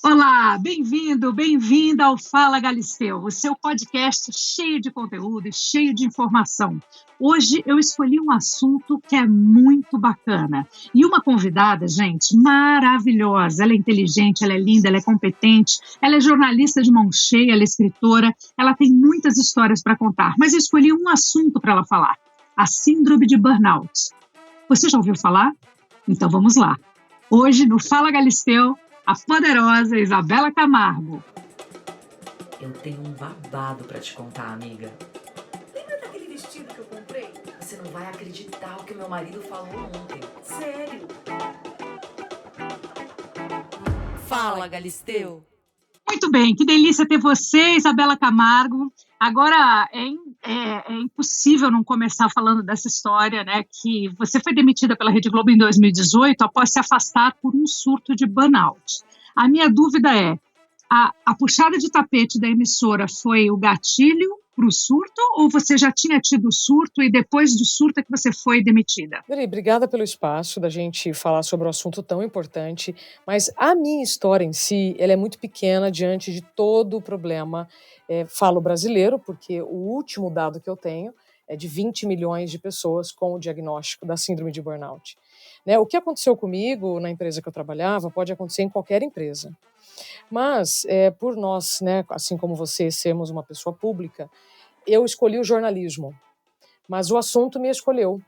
Olá, bem-vindo, bem-vinda ao Fala Galisteu, o seu podcast cheio de conteúdo e cheio de informação. Hoje eu escolhi um assunto que é muito bacana e uma convidada, gente, maravilhosa. Ela é inteligente, ela é linda, ela é competente, ela é jornalista de mão cheia, ela é escritora, ela tem muitas histórias para contar, mas eu escolhi um assunto para ela falar: a síndrome de burnout. Você já ouviu falar? Então vamos lá. Hoje, no Fala Galisteu, a poderosa Isabela Camargo. Eu tenho um babado pra te contar, amiga. Lembra daquele vestido que eu comprei? Você não vai acreditar o que meu marido falou ontem. Sério? Fala, Galisteu! Muito bem, que delícia ter você, Isabela Camargo. Agora, é impossível não começar falando dessa história, né? Que você foi demitida pela Rede Globo em 2018 após se afastar por um surto de burnout. A minha dúvida é, a puxada de tapete da emissora foi o gatilho para o surto ou você já tinha tido o surto e depois do surto é que você foi demitida? Dri, obrigada pelo espaço da gente falar sobre um assunto tão importante, mas a minha história em si, ela é muito pequena diante de todo o problema. Falo brasileiro, porque o último dado que eu tenho é de 20 milhões de pessoas com o diagnóstico da síndrome de burnout. Né, o que aconteceu comigo na empresa que eu trabalhava pode acontecer em qualquer empresa. Mas, por nós, né, assim como você, sermos uma pessoa pública, eu escolhi o jornalismo, mas o assunto me escolheu.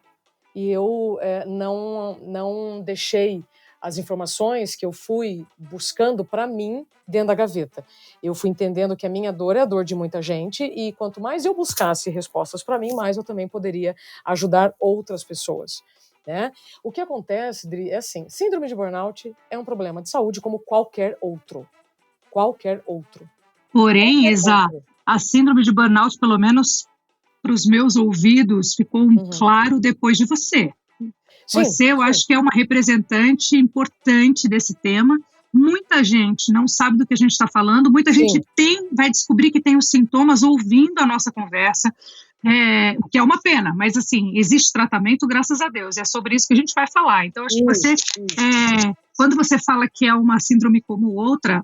E eu não deixei as informações que eu fui buscando para mim dentro da gaveta. Eu fui entendendo que a minha dor é a dor de muita gente e quanto mais eu buscasse respostas para mim, mais eu também poderia ajudar outras pessoas. Né? O que acontece, Dri, é assim, síndrome de burnout é um problema de saúde como qualquer outro. Qualquer outro. Porém, Qualquer Isa, outro. a síndrome de burnout, pelo menos para os meus ouvidos, ficou Uhum. claro depois de você. Sim, Você, eu sim, acho que é uma representante importante desse tema. Muita gente não sabe do que a gente está falando, muita gente sim. vai descobrir que tem os sintomas ouvindo a nossa conversa, o que é uma pena, mas assim, existe tratamento, graças a Deus, e é sobre isso que a gente vai falar. Então, acho que você, Isso. quando você fala que é uma síndrome como outra,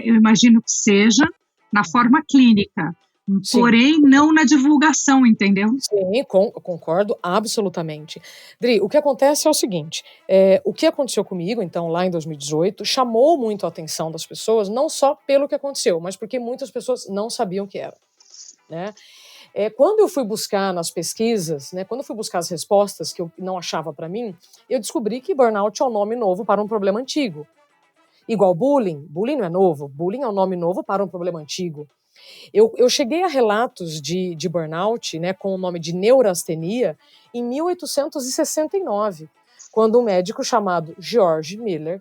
eu imagino que seja na forma clínica, Sim. porém não na divulgação, entendeu? Sim, concordo absolutamente. Dri, o que acontece é o seguinte, o que aconteceu comigo, então, lá em 2018, chamou muito a atenção das pessoas, não só pelo que aconteceu, mas porque muitas pessoas não sabiam o que era, né? Quando eu fui buscar nas pesquisas, né, quando eu fui buscar as respostas que eu não achava para mim, eu descobri que burnout é um nome novo para um problema antigo. Igual bullying, bullying não é novo, bullying é um nome novo para um problema antigo. Eu cheguei a relatos de burnout, né, com o nome de neurastenia, em 1869, quando um médico chamado George Miller,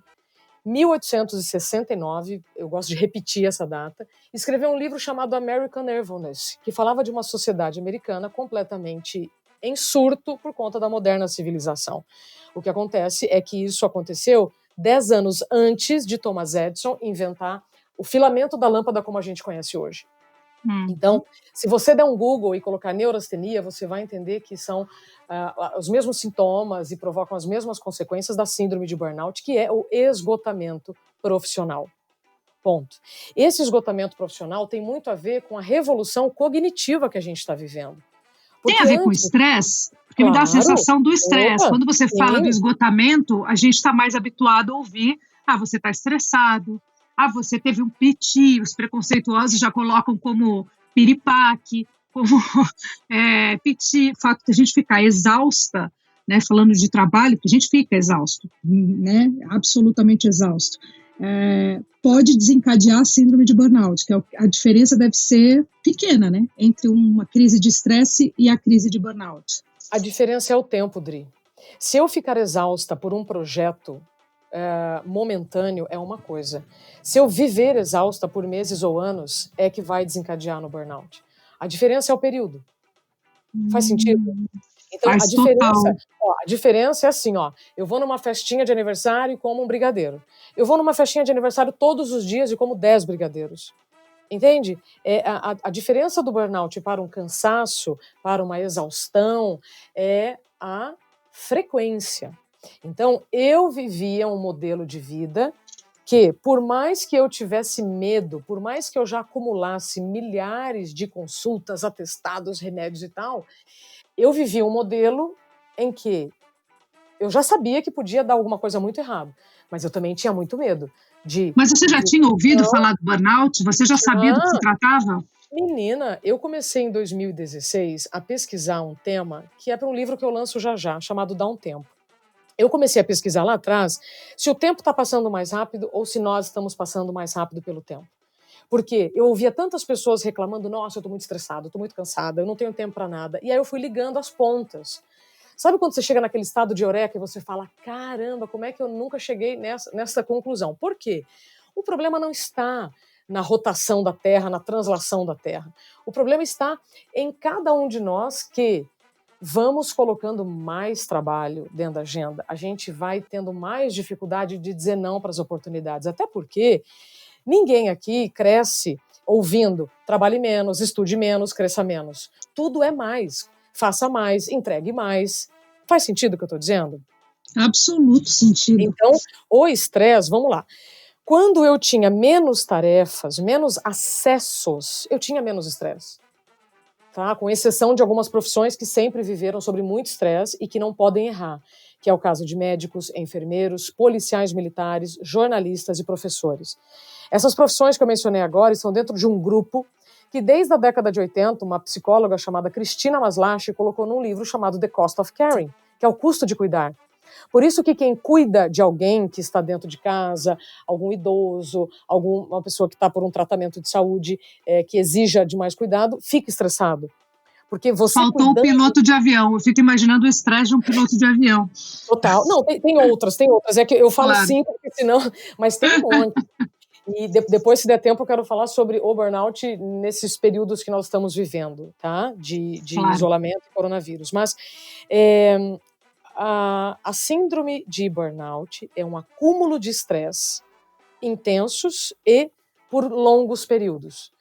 1869, eu gosto de repetir essa data, escreveu um livro chamado American Nervousness, que falava de uma sociedade americana completamente em surto por conta da moderna civilização. O que acontece é que isso aconteceu 10 anos antes de Thomas Edison inventar o filamento da lâmpada como a gente conhece hoje. Então, se você der um Google e colocar neurastenia, você vai entender que são os mesmos sintomas e provocam as mesmas consequências da síndrome de burnout, que é o esgotamento profissional. Ponto. Esse esgotamento profissional tem muito a ver com a revolução cognitiva que a gente está vivendo. Tem Porque a ver com antes, estresse? Porque me dá a claro, sensação do estresse. opa, Quando você fala do sim, esgotamento, a gente está mais habituado a ouvir: você está estressado, você teve um piti, os preconceituosos já colocam como piripaque, como piti, o fato de a gente ficar exausta, né, falando de trabalho, que a gente fica exausto, né, absolutamente exausto. Pode desencadear a síndrome de burnout, que a diferença deve ser pequena, né, entre uma crise de estresse e a crise de burnout. a diferença é o tempo, Dri. Se eu ficar exausta por um projeto momentâneo é uma coisa. Se eu viver exausta por meses ou anos, é que vai desencadear no burnout. A diferença é o período. Faz sentido? Então, Faz total. a diferença é assim, ó, eu vou numa festinha de aniversário e como um brigadeiro. Eu vou numa festinha de aniversário todos os dias e como 10 brigadeiros. Entende? A diferença do burnout para um cansaço, para uma exaustão, é a frequência. Então, eu vivia um modelo de vida que, por mais que eu tivesse medo, por mais que eu já acumulasse milhares de consultas, atestados, remédios e tal, eu vivia um modelo em que eu já sabia que podia dar alguma coisa muito errado, mas eu também tinha muito medo de... Mas você já tinha ouvido Não, falar do burnout? Você já sabia do que se tratava? menina, eu comecei em 2016 a pesquisar um tema que é para um livro que eu lanço já já, chamado Dá um Tempo. Eu comecei a pesquisar lá atrás se o tempo está passando mais rápido ou se nós estamos passando mais rápido pelo tempo. Porque eu ouvia tantas pessoas reclamando, nossa, eu estou muito estressada, eu estou muito cansada, eu não tenho tempo para nada. E aí eu fui ligando as pontas. Sabe quando você chega naquele estado de eureka e você fala, caramba, como é que eu nunca cheguei nessa conclusão? Por quê? O problema não está na rotação da Terra, na translação da Terra. O problema está em cada um de nós que vamos colocando mais trabalho dentro da agenda. A gente vai tendo mais dificuldade de dizer não para as oportunidades. Até porque ninguém aqui cresce ouvindo trabalhe menos, estude menos, cresça menos. Tudo é mais. Faça mais, entregue mais. Faz sentido o que eu estou dizendo? Absoluto sentido. Então, o estresse, vamos lá. Quando eu tinha menos tarefas, menos acessos, eu tinha menos estresse. Tá? Com exceção de algumas profissões que sempre viveram sobre muito estresse e que não podem errar, que é o caso de médicos, enfermeiros, policiais militares, jornalistas e professores. Essas profissões que eu mencionei agora estão dentro de um grupo que desde a década de 80, uma psicóloga chamada Cristina Maslach colocou num livro chamado The Cost of Caring, que é o custo de cuidar. Por isso que quem cuida de alguém que está dentro de casa, algum idoso, alguma pessoa que está por um tratamento de saúde que exija de mais cuidado, fica estressado. Porque você Faltou cuidando... o piloto de avião. Eu fico imaginando o estresse de um piloto de avião. Total. Não, tem outras. É que eu falo Claro. 5, porque senão... Mas tem um monte. E depois, se der tempo, eu quero falar sobre o burnout nesses períodos que nós estamos vivendo, tá? De Claro. isolamento e coronavírus. Mas a síndrome de burnout é um acúmulo de estresse intensos e por longos períodos.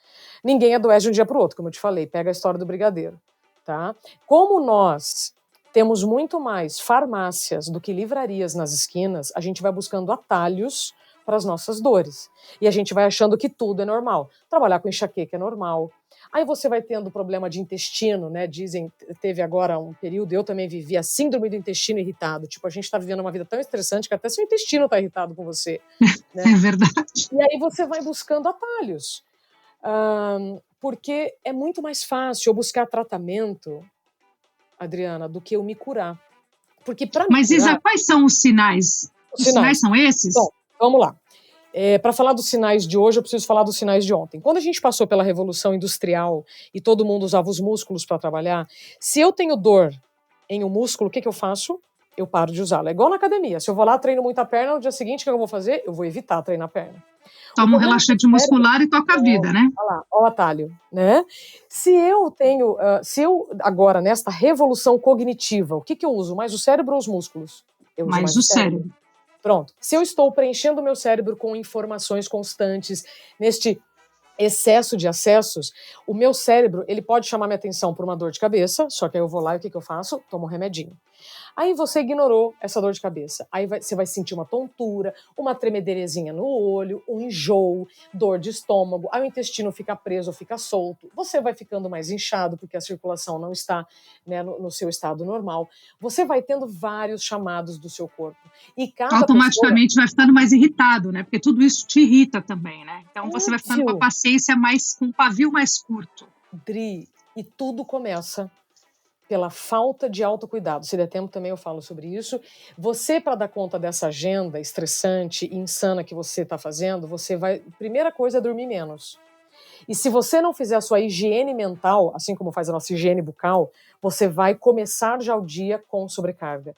Ninguém adoece de um dia para o outro, como eu te falei. Pega a história do brigadeiro, tá? Como nós temos muito mais farmácias do que livrarias nas esquinas, a gente vai buscando atalhos para as nossas dores. E a gente vai achando que tudo é normal. Trabalhar com enxaqueca é normal. Aí você vai tendo problema de intestino, né? Dizem, teve agora um período, eu também vivi a síndrome do intestino irritado. Tipo, a gente está vivendo uma vida tão estressante que até seu intestino está irritado com você. Né? É verdade. E aí você vai buscando atalhos. Porque é muito mais fácil eu buscar tratamento, Adriana, do que eu me curar. Porque para me Mas, curar... Isa, quais são os sinais? Os sinais são esses? Bom, vamos lá. Para falar dos sinais de hoje, eu preciso falar dos sinais de ontem. Quando a gente passou pela Revolução Industrial e todo mundo usava os músculos para trabalhar, se eu tenho dor em um músculo, o que eu faço? Eu paro de usá-lo. É igual na academia. Se eu vou lá, treino muita perna, no dia seguinte, o que eu vou fazer? Eu vou evitar treinar a perna. Toma um relaxante muscular e toca a vida, né? Olha lá, olha o atalho, né? Se eu agora, nesta revolução cognitiva, o que eu uso? Mais o cérebro ou os músculos? Eu uso mais o cérebro. Pronto. Se eu estou preenchendo o meu cérebro com informações constantes, neste excesso de acessos, o meu cérebro, ele pode chamar minha atenção por uma dor de cabeça, só que aí eu vou lá e o que eu faço? Tomo um remedinho. Aí você ignorou essa dor de cabeça. Aí você vai sentir uma tontura, uma tremedeirezinha no olho, um enjoo, dor de estômago, aí o intestino fica preso ou fica solto. Você vai ficando mais inchado porque a circulação não está, né, no seu estado normal. Você vai tendo vários chamados do seu corpo. E automaticamente vai ficando mais irritado, né? Porque tudo isso te irrita também, né? Então você vai ficando com a paciência com um pavio mais curto. Dri, e tudo começa pela falta de autocuidado. Se der tempo também eu falo sobre isso. Você, para dar conta dessa agenda estressante e insana que você está fazendo, primeira coisa é dormir menos. E se você não fizer a sua higiene mental, assim como faz a nossa higiene bucal, você vai começar já o dia com sobrecarga.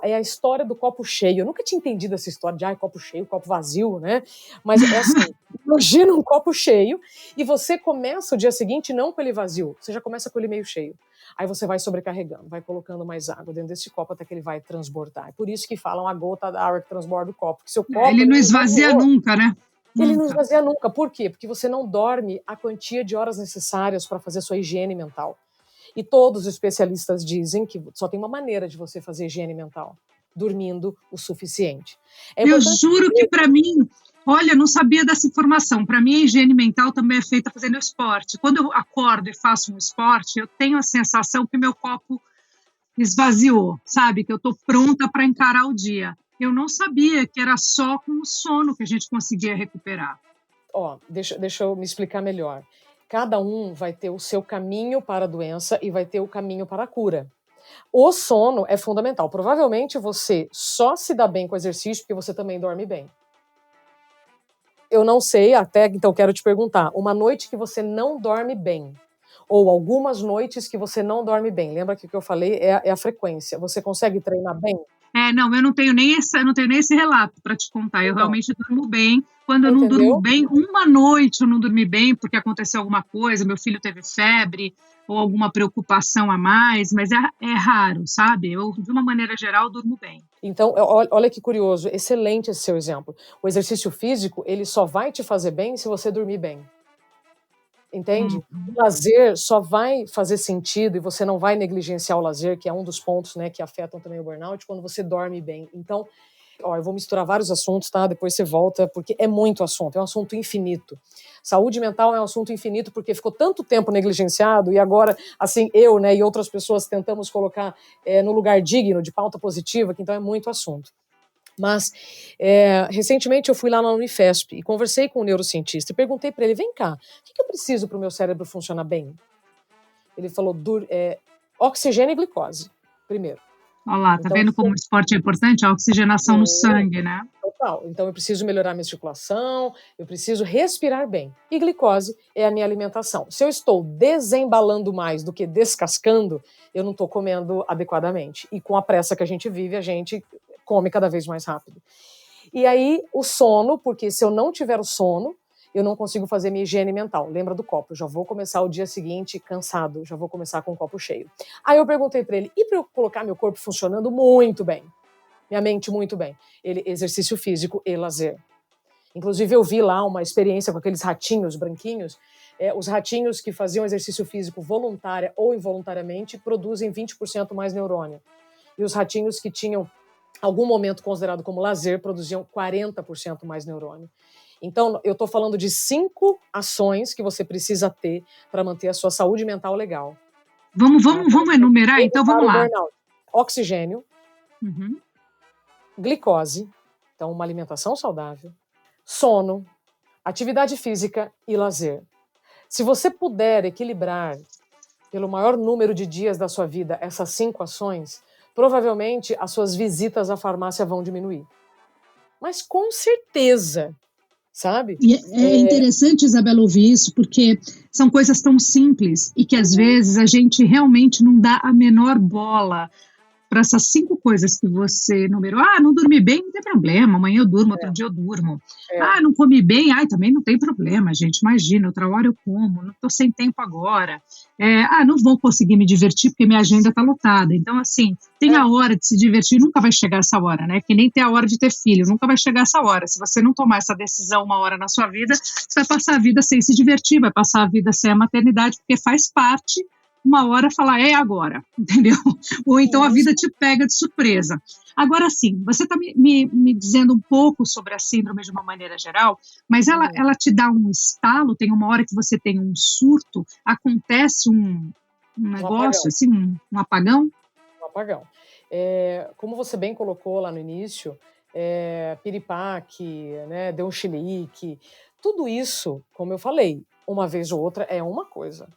É a história do copo cheio. Eu nunca tinha entendido essa história de copo cheio, copo vazio, né? Mas é assim, imagina um copo cheio e você começa o dia seguinte não com ele vazio, você já começa com ele meio cheio. Aí você vai sobrecarregando, vai colocando mais água dentro desse copo até que ele vai transbordar. É por isso que falam a gota da água que transborda o copo. Porque seu copo ele não esvazia nunca, né? Ele não esvazia nunca. Por quê? Porque você não dorme a quantia de horas necessárias para fazer a sua higiene mental. E todos os especialistas dizem que só tem uma maneira de você fazer higiene mental. dormindo o suficiente. Eu juro que para mim, olha, eu não sabia dessa informação. Para mim, a higiene mental também é feita fazendo esporte. Quando eu acordo e faço um esporte, eu tenho a sensação que meu copo esvaziou, sabe? Que eu estou pronta para encarar o dia. Eu não sabia que era só com o sono que a gente conseguia recuperar. Deixa eu me explicar melhor. Cada um vai ter o seu caminho para a doença e vai ter o caminho para a cura. O sono é fundamental. Provavelmente você só se dá bem com exercício porque você também dorme bem. Eu não sei, então quero te perguntar, uma noite que você não dorme bem, ou algumas noites que você não dorme bem, lembra que o que eu falei é a frequência. Você consegue treinar bem? Não, eu não tenho nem esse relato para te contar. Eu realmente durmo bem. Quando eu não durmo bem, uma noite eu não dormi bem porque aconteceu alguma coisa, meu filho teve febre ou alguma preocupação a mais, mas é raro, sabe? Eu, de uma maneira geral, durmo bem. Então, olha que curioso, excelente esse seu exemplo. O exercício físico, ele só vai te fazer bem se você dormir bem. Entende? O lazer só vai fazer sentido e você não vai negligenciar o lazer, que é um dos pontos, né, que afetam também o burnout, quando você dorme bem. Então, eu vou misturar vários assuntos, tá? Depois você volta, porque é muito assunto, é um assunto infinito. Saúde mental é um assunto infinito porque ficou tanto tempo negligenciado e agora, assim, eu, né, e outras pessoas tentamos colocar no lugar digno, de pauta positiva, que então é muito assunto. Mas, recentemente eu fui lá na Unifesp e conversei com um neurocientista e perguntei para ele, vem cá, o que eu preciso para o meu cérebro funcionar bem? Ele falou, oxigênio e glicose, primeiro. Olha lá, tá vendo como o esporte é importante? A oxigenação no sangue, né? Total. Então eu preciso melhorar minha circulação, eu preciso respirar bem. E glicose é a minha alimentação. Se eu estou desembalando mais do que descascando, eu não estou comendo adequadamente. E com a pressa que a gente vive, a gente come cada vez mais rápido. E aí o sono, porque se eu não tiver o sono, eu não consigo fazer minha higiene mental. Lembra do copo? Eu já vou começar o dia seguinte cansado, já vou começar com o copo cheio. Aí eu perguntei para ele, e para eu colocar meu corpo funcionando muito bem? Minha mente muito bem. Exercício físico e lazer. Inclusive eu vi lá uma experiência com aqueles ratinhos branquinhos. Os ratinhos que faziam exercício físico voluntária ou involuntariamente produzem 20% mais neurônio. E os ratinhos que tinham algum momento considerado como lazer produziam 40% mais neurônio. Então, eu estou falando de 5 ações que você precisa ter para manter a sua saúde mental legal. Vamos enumerar? Então, vamos lá. Burnout. Oxigênio, glicose, então uma alimentação saudável, sono, atividade física e lazer. Se você puder equilibrar pelo maior número de dias da sua vida essas 5 ações, provavelmente as suas visitas à farmácia vão diminuir. Mas com certeza, sabe? E é interessante, Isabela, ouvir isso, porque são coisas tão simples e que às vezes a gente realmente não dá a menor bola para essas 5 coisas que você enumerou. Não dormi bem, não tem problema, amanhã eu durmo, outro dia eu durmo. Não comi bem, também não tem problema, gente, imagina, outra hora eu como, não estou sem tempo agora. Não vou conseguir me divertir porque minha agenda está lotada. Então, assim, tem a hora de se divertir, nunca vai chegar essa hora, né? Que nem tem a hora de ter filho, nunca vai chegar essa hora. Se você não tomar essa decisão uma hora na sua vida, você vai passar a vida sem se divertir, vai passar a vida sem a maternidade, porque faz parte uma hora falar, agora, entendeu? Ou então a vida te pega de surpresa. Agora sim, você está me dizendo um pouco sobre a síndrome de uma maneira geral, mas ela te dá um estalo, tem uma hora que você tem um surto, acontece um negócio, assim, um apagão? Um apagão. Como você bem colocou lá no início, piripaque, né, deu um chilique, tudo isso, como eu falei, uma vez ou outra é uma coisa.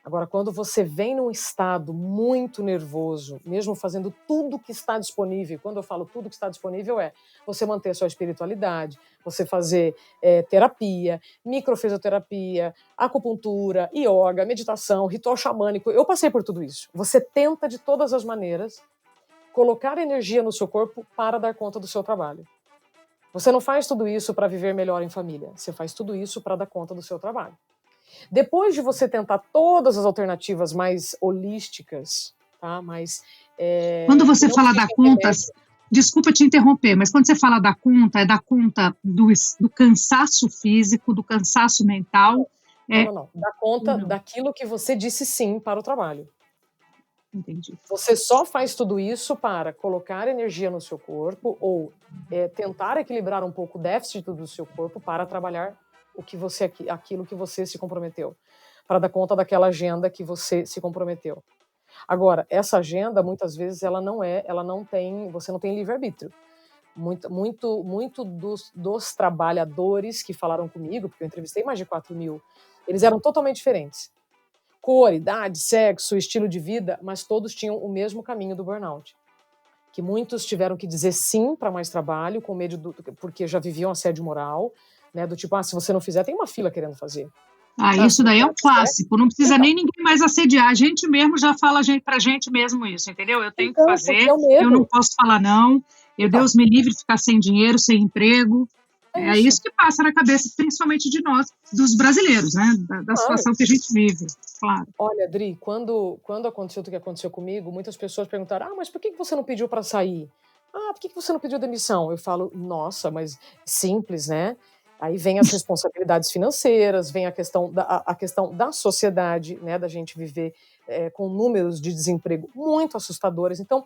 Agora, quando você vem num estado muito nervoso, mesmo fazendo tudo que está disponível, quando eu falo tudo que está disponível você manter a sua espiritualidade, você fazer terapia, microfisioterapia, acupuntura, yoga, meditação, ritual xamânico, eu passei por tudo isso. Você tenta de todas as maneiras colocar energia no seu corpo para dar conta do seu trabalho. Você não faz tudo isso para viver melhor em família, você faz tudo isso para dar conta do seu trabalho. Depois de você tentar todas as alternativas mais holísticas, tá? Quando você fala da conta, desculpa te interromper, mas quando você fala da conta, é da conta do cansaço físico, do cansaço mental? Não. Da conta daquilo que você disse sim para o trabalho. Entendi. Você só faz tudo isso para colocar energia no seu corpo ou tentar equilibrar um pouco o déficit do seu corpo para trabalhar aquilo que você se comprometeu, para dar conta daquela agenda que você se comprometeu. Agora, essa agenda, muitas vezes, você não tem livre-arbítrio. Muito dos trabalhadores que falaram comigo, porque eu entrevistei mais de 4.000, eles eram totalmente diferentes. Cor, idade, sexo, estilo de vida, mas todos tinham o mesmo caminho do burnout. Que muitos tiveram que dizer sim para mais trabalho, com medo porque já viviam assédio moral, né? Do tipo, se você não fizer, tem uma fila querendo fazer. Isso daí é um clássico, não precisa Então, nem ninguém mais assediar, a gente mesmo já fala pra gente mesmo isso, entendeu? Eu tenho que fazer, porque é o medo. eu não posso falar não, Deus me livre de ficar sem dinheiro, sem emprego. É isso que passa na cabeça, principalmente de nós, dos brasileiros, né? Da situação que a gente vive, claro. Olha, Adri, quando aconteceu o que aconteceu comigo, muitas pessoas perguntaram, mas por que você não pediu para sair? Por que você não pediu demissão? Eu falo, nossa, mas simples, né? Aí vem as responsabilidades financeiras, vem a questão da sociedade, né? Da gente viver com números de desemprego muito assustadores. Então,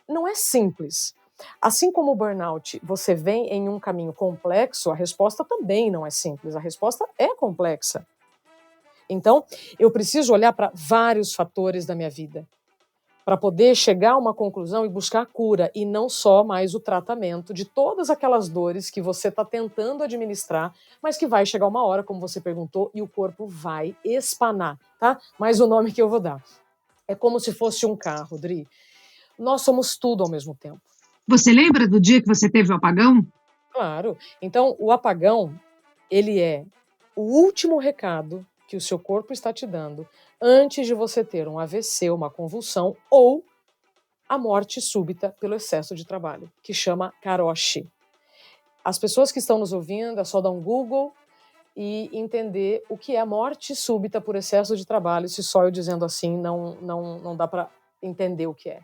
não é simples. Assim como o burnout, você vem em um caminho complexo, a resposta também não é simples, a resposta é complexa. Então, eu preciso olhar para vários fatores da minha vida para poder chegar a uma conclusão e buscar a cura, e não só mais o tratamento de todas aquelas dores que você está tentando administrar, mas que vai chegar uma hora, como você perguntou, e o corpo vai espanar, tá? Mas o nome que eu vou dar. É como se fosse um carro, Dri. Nós somos tudo ao mesmo tempo. Você lembra do dia que você teve o apagão? Claro. Então, o apagão, ele é o último recado que o seu corpo está te dando antes de você ter um AVC, uma convulsão ou a morte súbita pelo excesso de trabalho, que chama karoshi. As pessoas que estão nos ouvindo, é só dar um Google e entender o que é morte súbita por excesso de trabalho. Se só eu dizendo assim não dá para entender o que é.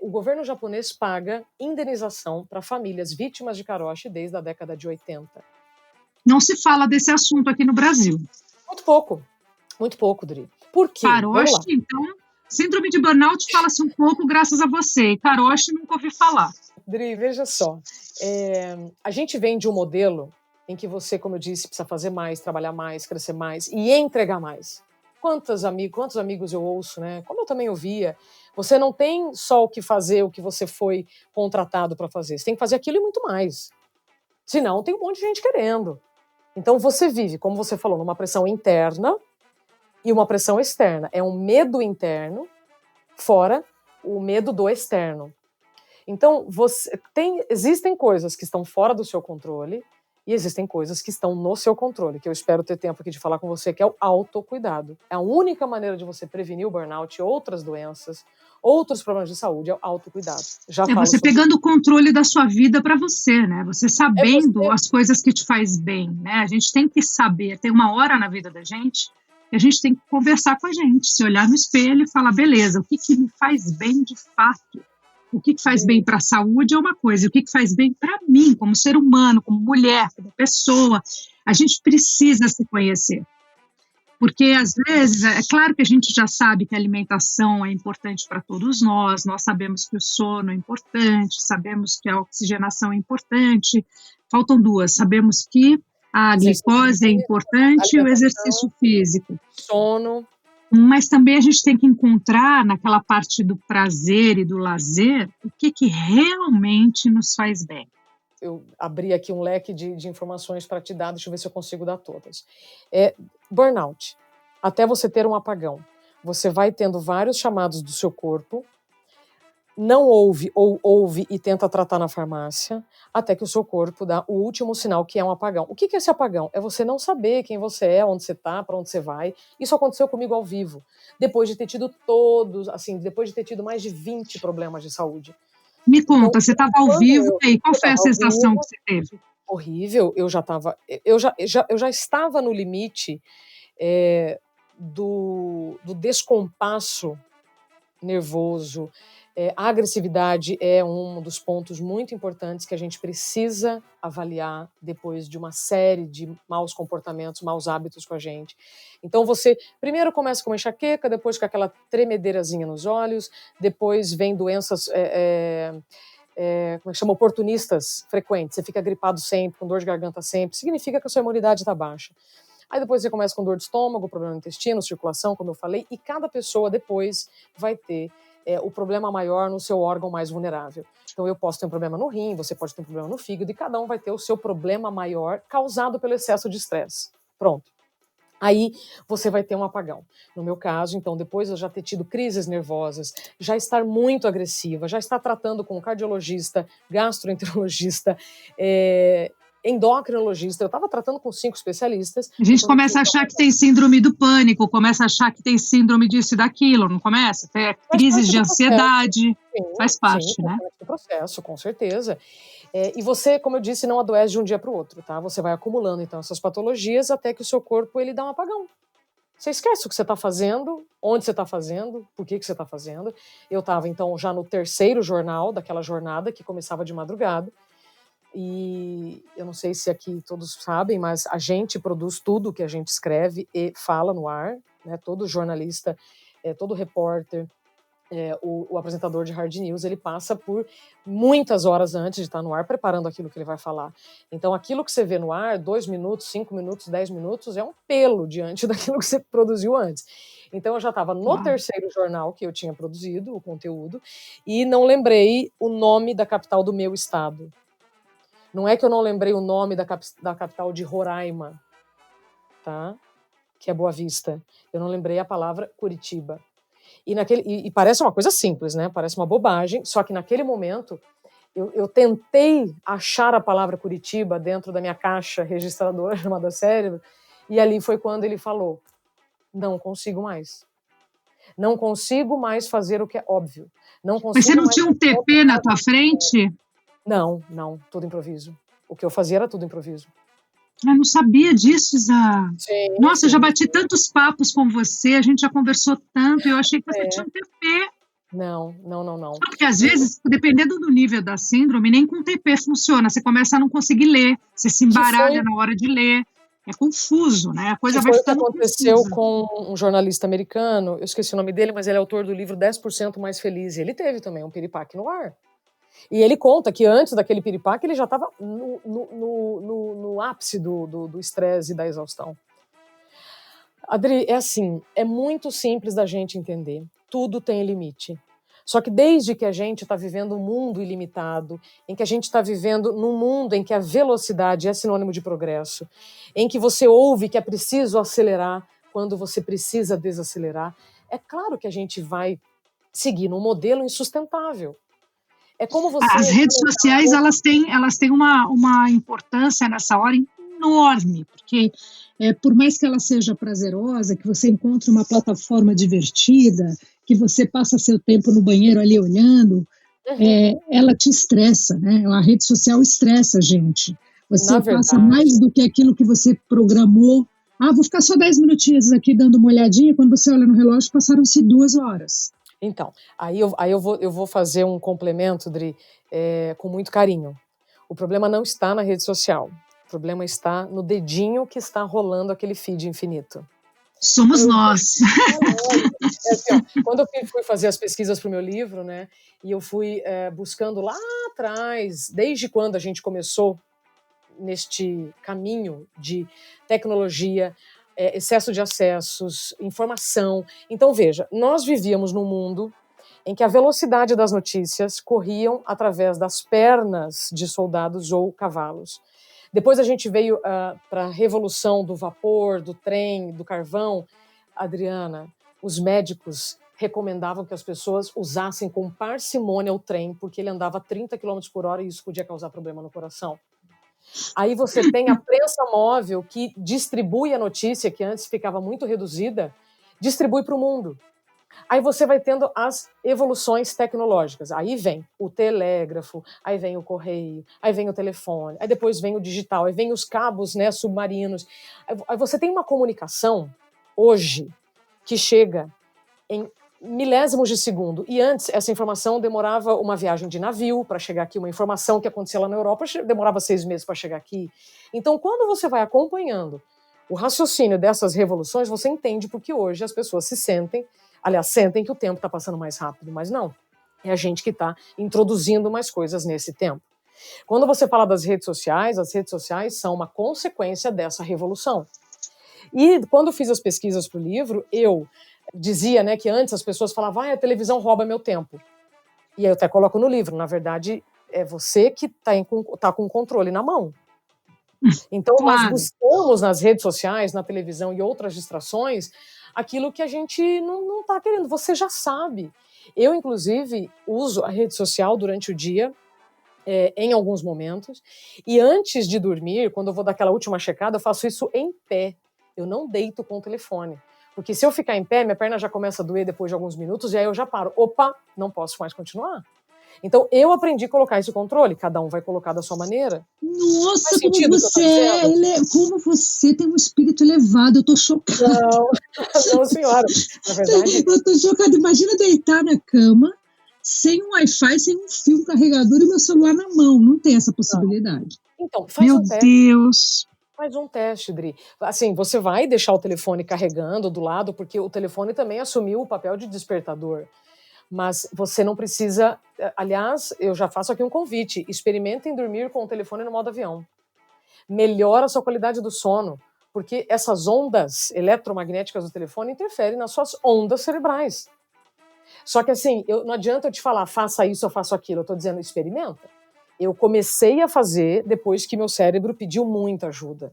O governo japonês paga indenização para famílias vítimas de karoshi desde a década de 80. Não se fala desse assunto aqui no Brasil. Muito pouco, Dri. Por quê? Karoshi, então, síndrome de burnout fala-se um pouco graças a você. E karoshi nunca ouvi falar. Dri, veja só. A gente vem de um modelo em que você, como eu disse, precisa fazer mais, trabalhar mais, crescer mais e entregar mais. Quantos amigos eu ouço, né? Como eu também ouvia, você não tem só o que fazer, o que você foi contratado para fazer. Você tem que fazer aquilo e muito mais. Senão, tem um monte de gente querendo. Então, você vive, como você falou, numa pressão interna e uma pressão externa. É um medo interno, fora o medo do externo. Então, existem coisas que estão fora do seu controle e existem coisas que estão no seu controle, que eu espero ter tempo aqui de falar com você, que é o autocuidado. É a única maneira de você prevenir o burnout e outras doenças, outros problemas de saúde, é o autocuidado. Você pegando o controle da sua vida para você, né? Você sabendo as coisas que te faz bem, né? A gente tem que saber, tem uma hora na vida da gente que a gente tem que conversar com a gente, se olhar no espelho e falar, beleza, o que me faz bem de fato? O que faz bem para a saúde é uma coisa, e o que faz bem para mim, como ser humano, como mulher, como pessoa, a gente precisa se conhecer. Porque, às vezes, é claro que a gente já sabe que a alimentação é importante para todos nós sabemos que o sono é importante, sabemos que a oxigenação é importante, faltam duas, sabemos que a glicose é importante e o exercício físico. Sono. Mas também a gente tem que encontrar naquela parte do prazer e do lazer o que realmente nos faz bem. Eu abri aqui um leque de informações para te dar, deixa eu ver se eu consigo dar todas. Burnout. Até você ter um apagão. Você vai tendo vários chamados do seu corpo, não ouve ou ouve e tenta tratar na farmácia, até que o seu corpo dá o último sinal, que é um apagão. O que é esse apagão? É você não saber quem você é, onde você está, para onde você vai. Isso aconteceu comigo ao vivo, depois de ter tido depois de ter tido mais de 20 problemas de saúde. Me conta, você estava ao vivo e qual foi a sensação que você teve? Horrível, eu já estava no limite do descompasso nervoso, A agressividade é um dos pontos muito importantes que a gente precisa avaliar depois de uma série de maus comportamentos, maus hábitos com a gente. Então você primeiro começa com uma enxaqueca, depois com aquela tremedeirazinha nos olhos, depois vem doenças, como é que chama? Oportunistas frequentes. Você fica gripado sempre, com dor de garganta sempre, significa que a sua imunidade está baixa. Aí depois você começa com dor de estômago, problema no intestino, circulação, como eu falei, e cada pessoa depois vai ter o problema maior no seu órgão mais vulnerável. Então eu posso ter um problema no rim, você pode ter um problema no fígado, e cada um vai ter o seu problema maior causado pelo excesso de estresse. Pronto. Aí você vai ter um apagão. No meu caso, então, depois de eu já ter tido crises nervosas, já estar muito agressiva, já estar tratando com um cardiologista, gastroenterologista, endocrinologista, eu estava tratando com 5 especialistas. A gente começa a achar que tem síndrome do pânico, começa a achar que tem síndrome disso e daquilo, não começa? Tem crises de ansiedade, faz parte, né? Faz parte do processo, com certeza. E você, como eu disse, não adoece de um dia para o outro, tá? Você vai acumulando, então, essas patologias até que o seu corpo, ele dá um apagão. Você esquece o que você está fazendo, onde você está fazendo, por que você está fazendo. Eu estava, então, já no 3º jornal daquela jornada, que começava de madrugada, e eu não sei se aqui todos sabem, mas a gente produz tudo que a gente escreve e fala no ar, né? Todo jornalista, todo repórter, o apresentador de hard news, ele passa por muitas horas antes de estar no ar preparando aquilo que ele vai falar. Então aquilo que você vê no ar, 2 minutos, 5 minutos, 10 minutos, é um pelo diante daquilo que você produziu antes. Então eu já estava no 3º jornal que eu tinha produzido o conteúdo e não lembrei o nome da capital do meu estado. Não é que eu não lembrei o nome da capital de Roraima, tá? Que é Boa Vista. Eu não lembrei a palavra Curitiba. E parece uma coisa simples, né? Parece uma bobagem, só que naquele momento eu tentei achar a palavra Curitiba dentro da minha caixa registradora chamada cérebro, e ali foi quando ele falou: não consigo mais. Não consigo mais fazer o que é óbvio. Mas você não tinha um TP na tua frente? Não, tudo improviso. O que eu fazia era tudo improviso. Eu não sabia disso, Zá. Sim, Nossa, eu já bati tantos papos com você, a gente já conversou tanto, eu achei que você tinha um TP. Não. Porque às vezes, dependendo do nível da síndrome, nem com TP funciona. Você começa a não conseguir ler, você se embaralha na hora de ler. É confuso, né? A coisa vai ficando confusa. Foi o que aconteceu com um jornalista americano, eu esqueci o nome dele, mas ele é autor do livro 10% Mais Feliz. E ele teve também um piripaque no ar. E ele conta que antes daquele piripaque ele já estava no ápice do estresse e da exaustão. Adri, é assim, é muito simples da gente entender. Tudo tem limite. Só que desde que a gente está vivendo um mundo ilimitado, em que a gente está vivendo num mundo em que a velocidade é sinônimo de progresso, em que você ouve que é preciso acelerar quando você precisa desacelerar, é claro que a gente vai seguir num modelo insustentável. É como você... As redes sociais, elas têm uma importância nessa hora enorme, porque por mais que ela seja prazerosa, que você encontre uma plataforma divertida, que você passa seu tempo no banheiro ali olhando, ela te estressa, né? A rede social estressa a gente. Você passa mais do que aquilo que você programou. Vou ficar só 10 minutinhos aqui dando uma olhadinha, quando você olha no relógio, passaram-se 2 horas. Então, aí eu vou fazer um complemento, Dri, com muito carinho. O problema não está na rede social. O problema está no dedinho que está rolando aquele feed infinito. Somos nós. Assim, quando eu fui fazer as pesquisas para o meu livro, né, e eu fui buscando lá atrás, desde quando a gente começou neste caminho de tecnologia, excesso de acessos, informação. Então, veja, nós vivíamos num mundo em que a velocidade das notícias corriam através das pernas de soldados ou cavalos. Depois a gente veio para a revolução do vapor, do trem, do carvão. Adriana, os médicos recomendavam que as pessoas usassem com parcimônia o trem, porque ele andava 30 km por hora e isso podia causar problema no coração. Aí você tem a prensa móvel que distribui a notícia, que antes ficava muito reduzida, distribui para o mundo. Aí você vai tendo as evoluções tecnológicas. Aí vem o telégrafo, aí vem o correio, aí vem o telefone, aí depois vem o digital, aí vem os cabos, né, submarinos. Aí você tem uma comunicação, hoje, que chega em milésimos de segundo. E antes, essa informação demorava uma viagem de navio para chegar aqui, uma informação que acontecia lá na Europa demorava 6 meses para chegar aqui. Então, quando você vai acompanhando o raciocínio dessas revoluções, você entende porque hoje as pessoas sentem que o tempo está passando mais rápido, mas não. É a gente que está introduzindo mais coisas nesse tempo. Quando você fala das redes sociais, as redes sociais são uma consequência dessa revolução. E quando eu fiz as pesquisas para o livro, eu dizia, né, que antes as pessoas falavam, a televisão rouba meu tempo. E aí eu até coloco no livro, na verdade, é você que tá com o controle na mão. Então, Claro. nós buscamos nas redes sociais, na televisão e outras distrações, aquilo que a gente não está querendo, você já sabe. Eu, inclusive, uso a rede social durante o dia, em alguns momentos, e antes de dormir, quando eu vou dar aquela última checada, eu faço isso em pé. Eu não deito com o telefone. Porque se eu ficar em pé, minha perna já começa a doer depois de alguns minutos, e aí eu já paro. Opa, não posso mais continuar. Então, eu aprendi a colocar esse controle, cada um vai colocar da sua maneira. Nossa, como você tem um espírito elevado, eu tô chocada. Não, senhora, na verdade... Eu tô chocada, imagina deitar na cama, sem um Wi-Fi, sem um fio carregador e meu celular na mão, não tem essa possibilidade. Então, faz um teste. Meu Deus! Faz um teste, Dri. Assim, você vai deixar o telefone carregando do lado, porque o telefone também assumiu o papel de despertador. Mas você não precisa... Aliás, eu já faço aqui um convite. Experimentem dormir com o telefone no modo avião. Melhora a sua qualidade do sono, porque essas ondas eletromagnéticas do telefone interferem nas suas ondas cerebrais. Só que assim, não adianta eu te falar, faça isso ou faça aquilo. Eu estou dizendo, experimenta. Eu comecei a fazer depois que meu cérebro pediu muita ajuda.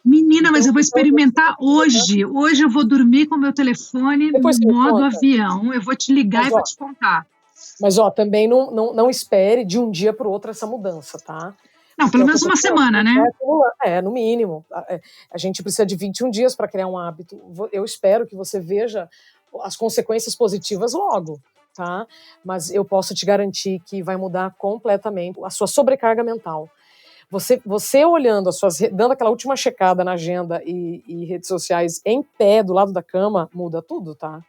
Menina, então, mas eu vou experimentar hoje. Hoje eu vou dormir com meu telefone no modo avião. Eu vou te ligar e vou te contar. Mas, também não espere de um dia para o outro essa mudança, tá? Não, pelo menos uma semana, né? No mínimo. A gente precisa de 21 dias para criar um hábito. Eu espero que você veja as consequências positivas logo, tá? Mas eu posso te garantir que vai mudar completamente a sua sobrecarga mental. Você olhando dando aquela última checada na agenda e redes sociais em pé, do lado da cama, muda tudo, tá?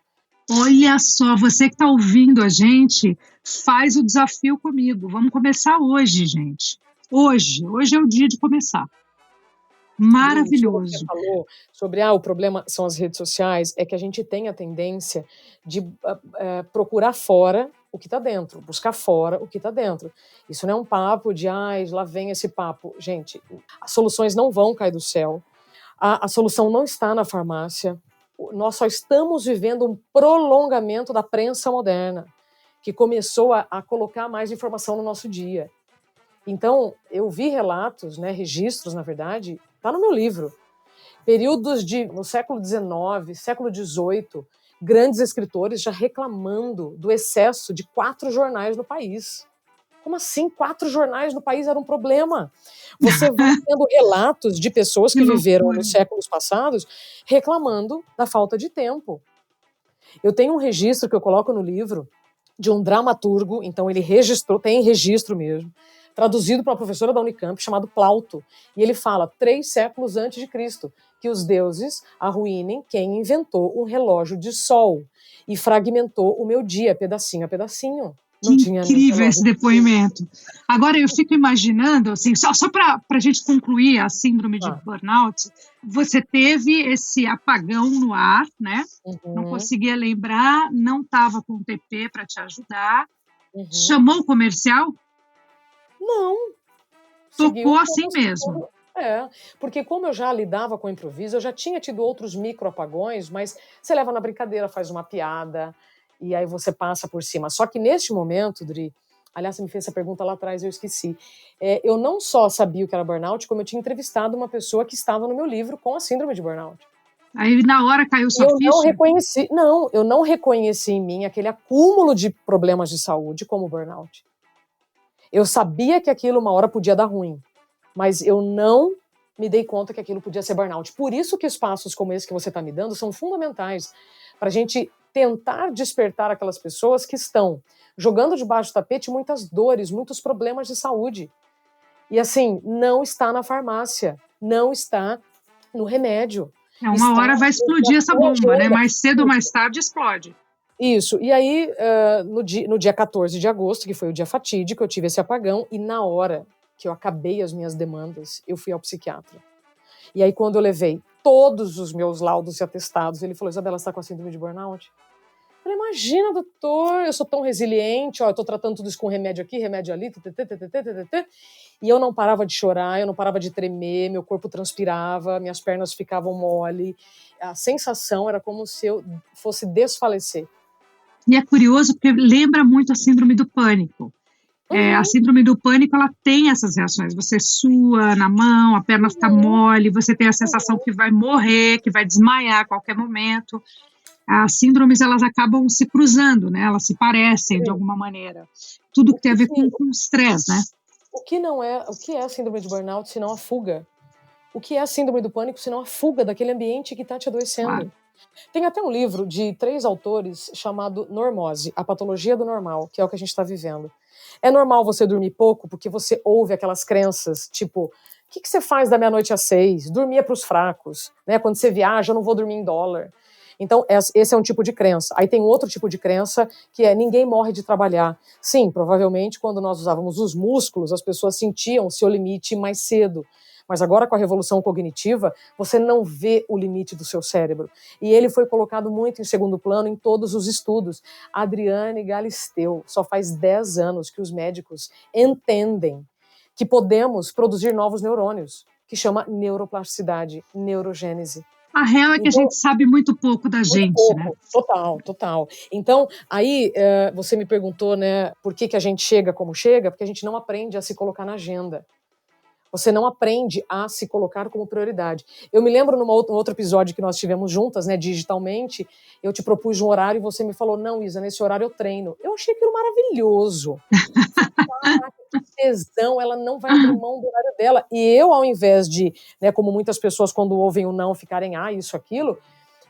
Olha só, você que está ouvindo a gente, faz o desafio comigo. Vamos começar hoje, gente. Hoje é o dia de começar. Maravilhoso. Você falou sobre o problema são as redes sociais, é que a gente tem a tendência de procurar fora o que está dentro, buscar fora o que está dentro. Isso não é um papo de, lá vem esse papo. Gente, as soluções não vão cair do céu, a solução não está na farmácia, nós só estamos vivendo um prolongamento da prensa moderna, que começou a colocar mais informação no nosso dia. Então, eu vi relatos, né, registros, na verdade, está no meu livro, períodos no século XIX, século XVIII, grandes escritores já reclamando do excesso de 4 jornais no país. Como assim? 4 jornais no país era um problema. Você vai tendo relatos de pessoas que viveram nos séculos passados reclamando da falta de tempo. Eu tenho um registro que eu coloco no livro de um dramaturgo, então ele registrou, tem registro mesmo, traduzido para uma professora da Unicamp, chamado Plauto, e ele fala 3 séculos antes de Cristo, que os deuses arruinem quem inventou um relógio de sol e fragmentou o meu dia, pedacinho a pedacinho. Que incrível esse depoimento. Agora, eu fico imaginando, assim, só para a gente concluir a síndrome de burnout, você teve esse apagão no ar, né? Não conseguia lembrar, não estava com o TP para te ajudar. Chamou o comercial? Não. Tocou assim mesmo. Porque como eu já lidava com improviso, eu já tinha tido outros microapagões, mas você leva na brincadeira, faz uma piada, e aí você passa por cima. Só que neste momento, Dri, aliás, você me fez essa pergunta lá atrás, eu esqueci. Eu não só sabia o que era burnout, como eu tinha entrevistado uma pessoa que estava no meu livro com a síndrome de burnout. Aí na hora caiu sua ficha? Eu não reconheci em mim aquele acúmulo de problemas de saúde como burnout. Eu sabia que aquilo uma hora podia dar ruim, mas eu não me dei conta que aquilo podia ser burnout. Por isso que espaços como esse que você está me dando são fundamentais para a gente tentar despertar aquelas pessoas que estão jogando debaixo do tapete muitas dores, muitos problemas de saúde. E assim, não está na farmácia, não está no remédio. Uma hora vai explodir essa bomba, né? Mais cedo ou mais tarde explode. Isso. E aí, no dia 14 de agosto, que foi o dia fatídico, eu tive esse apagão, e na hora que eu acabei as minhas demandas, eu fui ao psiquiatra. E aí, quando eu levei todos os meus laudos e atestados, ele falou: Isabela, você está com a síndrome de burnout? Eu falei: imagina, doutor, eu sou tão resiliente, ó, eu tô tratando tudo isso com remédio aqui, remédio ali, e eu não parava de chorar, eu não parava de tremer, meu corpo transpirava, minhas pernas ficavam mole, a sensação era como se eu fosse desfalecer. E é curioso porque lembra muito a síndrome do pânico. A síndrome do pânico, ela tem essas reações. Você sua na mão, a perna fica mole, você tem a sensação que vai morrer, que vai desmaiar a qualquer momento. As síndromes, elas acabam se cruzando, né? Elas se parecem de alguma maneira. Tudo que tem a ver com estresse, né? O que é a síndrome de burnout se não a fuga? O que é a síndrome do pânico se não a fuga daquele ambiente que está te adoecendo? Claro. Tem até um livro de 3 autores chamado Normose, A Patologia do Normal, que é o que a gente está vivendo. É normal você dormir pouco porque você ouve aquelas crenças, tipo, o que você faz da meia-noite às 6? Dormir é para os fracos, né? Quando você viaja, eu não vou dormir em dólar. Então, esse é um tipo de crença. Aí tem outro tipo de crença, que é ninguém morre de trabalhar. Sim, provavelmente, quando nós usávamos os músculos, as pessoas sentiam o seu limite mais cedo. Mas agora, com a revolução cognitiva, você não vê o limite do seu cérebro. E ele foi colocado muito em segundo plano em todos os estudos. Adriane Galisteu, só faz 10 anos que os médicos entendem que podemos produzir novos neurônios, que chama neuroplasticidade, neurogênese. A real é que a gente sabe muito pouco da gente, pouco, né? Total. Então, aí você me perguntou, né, por que a gente chega como chega? Porque a gente não aprende a se colocar na agenda. Você não aprende a se colocar como prioridade. Eu me lembro num outro episódio que nós tivemos juntas, né, digitalmente, eu te propus um horário e você me falou: não, Isa, nesse horário eu treino. Eu achei aquilo maravilhoso. Caraca, que tesão, ela não vai abrir mão do horário dela. E eu, ao invés de, né, como muitas pessoas quando ouvem o não ficarem, isso, aquilo,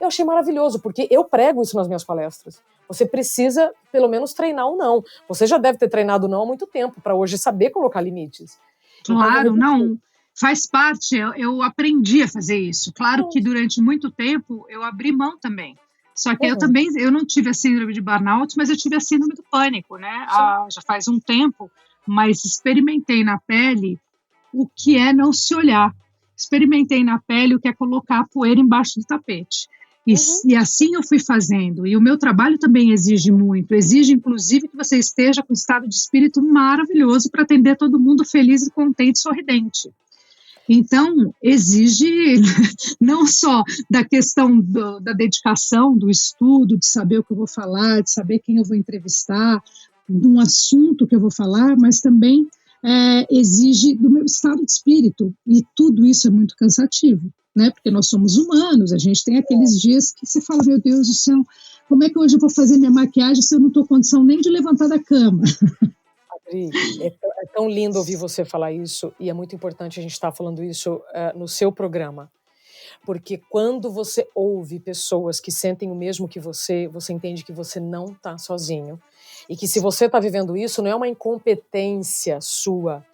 eu achei maravilhoso, porque eu prego isso nas minhas palestras. Você precisa, pelo menos, treinar o não. Você já deve ter treinado o não há muito tempo, para hoje saber colocar limites. Claro, não, faz parte, eu aprendi a fazer isso. Claro que durante muito tempo eu abri mão também. Só que eu não tive a síndrome de burnout, mas eu tive a síndrome do pânico, né? Já faz um tempo, mas experimentei na pele o que é não se olhar. Experimentei na pele o que é colocar a poeira embaixo do tapete. E assim eu fui fazendo. E o meu trabalho também exige muito. Exige, inclusive, que você esteja com um estado de espírito maravilhoso para atender todo mundo feliz e contente, sorridente. Então, exige não só da questão da dedicação, do estudo, de saber o que eu vou falar, de saber quem eu vou entrevistar, de um assunto que eu vou falar, mas também exige do meu estado de espírito. E tudo isso é muito cansativo. Né? Porque nós somos humanos, a gente tem aqueles dias que você fala: meu Deus do céu, como é que hoje eu vou fazer minha maquiagem se eu não estou em condição nem de levantar da cama? Adri, é tão lindo ouvir você falar isso, e é muito importante a gente estar falando isso no seu programa, porque quando você ouve pessoas que sentem o mesmo que você entende que você não está sozinho, e que se você está vivendo isso, não é uma incompetência sua,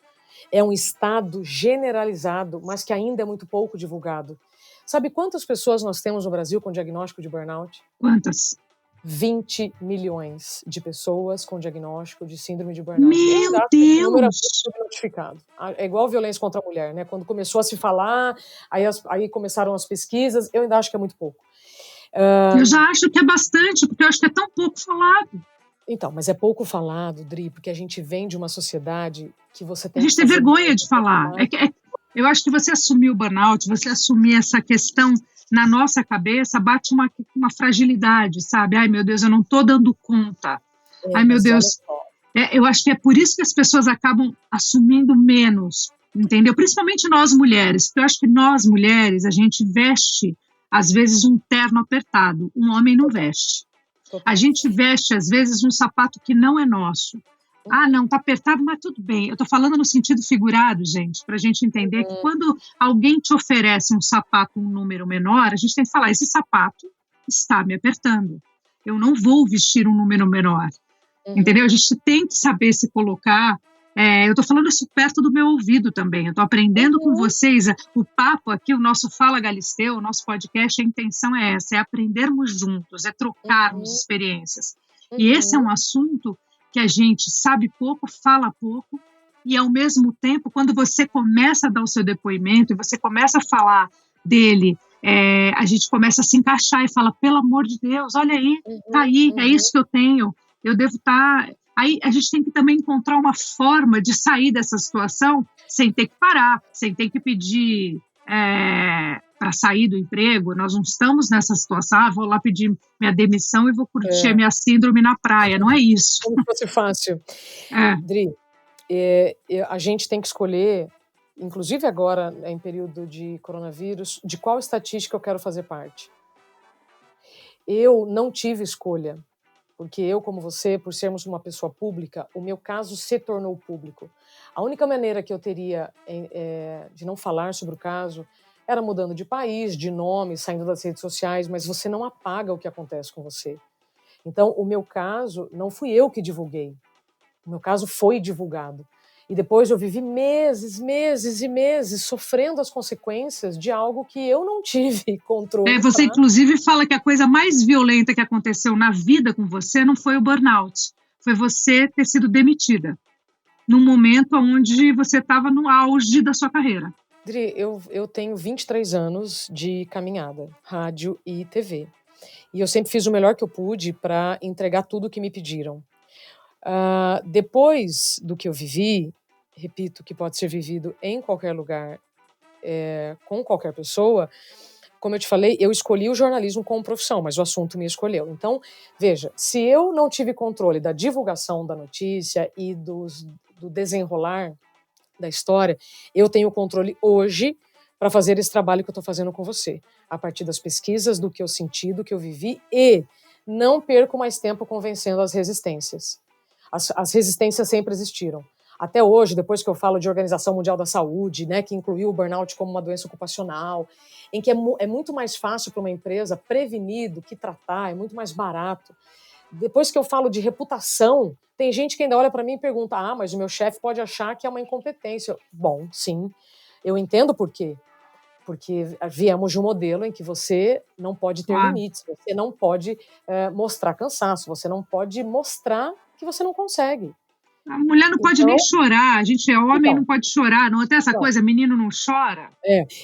é um estado generalizado, mas que ainda é muito pouco divulgado. Sabe quantas pessoas nós temos no Brasil com diagnóstico de burnout? Quantas? 20 milhões de pessoas com diagnóstico de síndrome de burnout. Meu Deus! Notificado. É igual violência contra a mulher, né? Quando começou a se falar, aí começaram as pesquisas, eu ainda acho que é muito pouco. Eu já acho que é bastante, porque eu acho que é tão pouco falado. Então, mas é pouco falado, Dri, porque a gente vem de uma sociedade que você tem... A gente tem vergonha de falar. Eu acho que você assumir o burnout, você assumir essa questão na nossa cabeça, bate uma fragilidade, sabe? Ai, meu Deus, eu não estou dando conta. Ai, meu Deus. Eu acho que é por isso que as pessoas acabam assumindo menos, entendeu? Principalmente nós mulheres, porque eu acho que nós mulheres, a gente veste, às vezes, um terno apertado. Um homem não veste. A gente veste, às vezes, um sapato que não é nosso. Não, tá apertado, mas tudo bem. Eu tô falando no sentido figurado, gente, pra gente entender que quando alguém te oferece um sapato, um número menor, a gente tem que falar: esse sapato está me apertando. Eu não vou vestir um número menor. Entendeu? A gente tem que saber se colocar Eu estou falando isso perto do meu ouvido também. Eu estou aprendendo com vocês. O papo aqui, o nosso Fala Galisteu, o nosso podcast, a intenção é essa, é aprendermos juntos, é trocarmos experiências. E esse é um assunto que a gente sabe pouco, fala pouco, e ao mesmo tempo, quando você começa a dar o seu depoimento, e você começa a falar dele, a gente começa a se encaixar e fala, pelo amor de Deus, olha aí, tá aí, é isso que eu tenho, eu devo estar... Aí a gente tem que também encontrar uma forma de sair dessa situação sem ter que parar, sem ter que pedir para sair do emprego. Nós não estamos nessa situação, vou lá pedir minha demissão e vou curtir a minha síndrome na praia, não é isso. Como se fosse fácil. Dri, a gente tem que escolher, inclusive agora, em período de coronavírus, de qual estatística eu quero fazer parte. Eu não tive escolha. Porque eu, como você, por sermos uma pessoa pública, o meu caso se tornou público. A única maneira que eu teria de não falar sobre o caso era mudando de país, de nome, saindo das redes sociais, mas você não apaga o que acontece com você. Então, o meu caso, não fui eu que divulguei. O meu caso foi divulgado. E depois eu vivi meses e meses sofrendo as consequências de algo que eu não tive controle. Você, inclusive, fala que a coisa mais violenta que aconteceu na vida com você não foi o burnout, foi você ter sido demitida, num momento onde você estava no auge da sua carreira. Dri, eu tenho 23 anos de caminhada, rádio e TV. E eu sempre fiz o melhor que eu pude para entregar tudo o que me pediram. Depois do que eu vivi, repito, que pode ser vivido em qualquer lugar, com qualquer pessoa, como eu te falei, eu escolhi o jornalismo como profissão, mas o assunto me escolheu. Então, veja, se eu não tive controle da divulgação da notícia e do desenrolar da história, eu tenho controle hoje para fazer esse trabalho que eu estou fazendo com você, a partir das pesquisas, do que eu senti, do que eu vivi, e não perco mais tempo convencendo as resistências. As resistências sempre existiram. Até hoje, depois que eu falo de Organização Mundial da Saúde, né, que incluiu o burnout como uma doença ocupacional, em que é muito mais fácil para uma empresa prevenir do que tratar, é muito mais barato. Depois que eu falo de reputação, tem gente que ainda olha para mim e pergunta, mas o meu chefe pode achar que é uma incompetência. Bom, sim, eu entendo por quê. Porque viemos de um modelo em que você não pode ter limites, você não pode mostrar cansaço, você não pode mostrar que você não consegue. A mulher não pode nem chorar, a gente é homem, não pode chorar, não tem essa coisa, menino não chora.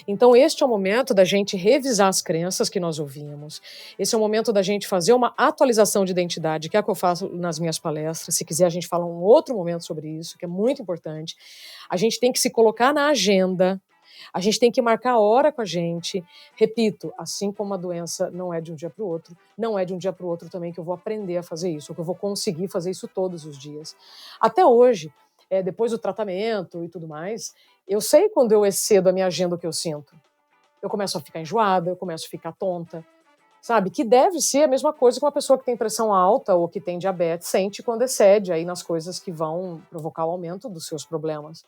Então este é o momento da gente revisar as crenças que nós ouvimos, esse é o momento da gente fazer uma atualização de identidade, que é o que eu faço nas minhas palestras, se quiser a gente fala um outro momento sobre isso, que é muito importante. A gente tem que se colocar na agenda, a gente tem que marcar a hora com a gente. Repito, assim como a doença não é de um dia para o outro, não é de um dia para o outro também que eu vou aprender a fazer isso, ou que eu vou conseguir fazer isso todos os dias. Até hoje, depois do tratamento e tudo mais, eu sei quando eu excedo a minha agenda o que eu sinto. Eu começo a ficar enjoada, eu começo a ficar tonta, sabe? Que deve ser a mesma coisa que uma pessoa que tem pressão alta ou que tem diabetes sente quando excede aí nas coisas que vão provocar o aumento dos seus problemas.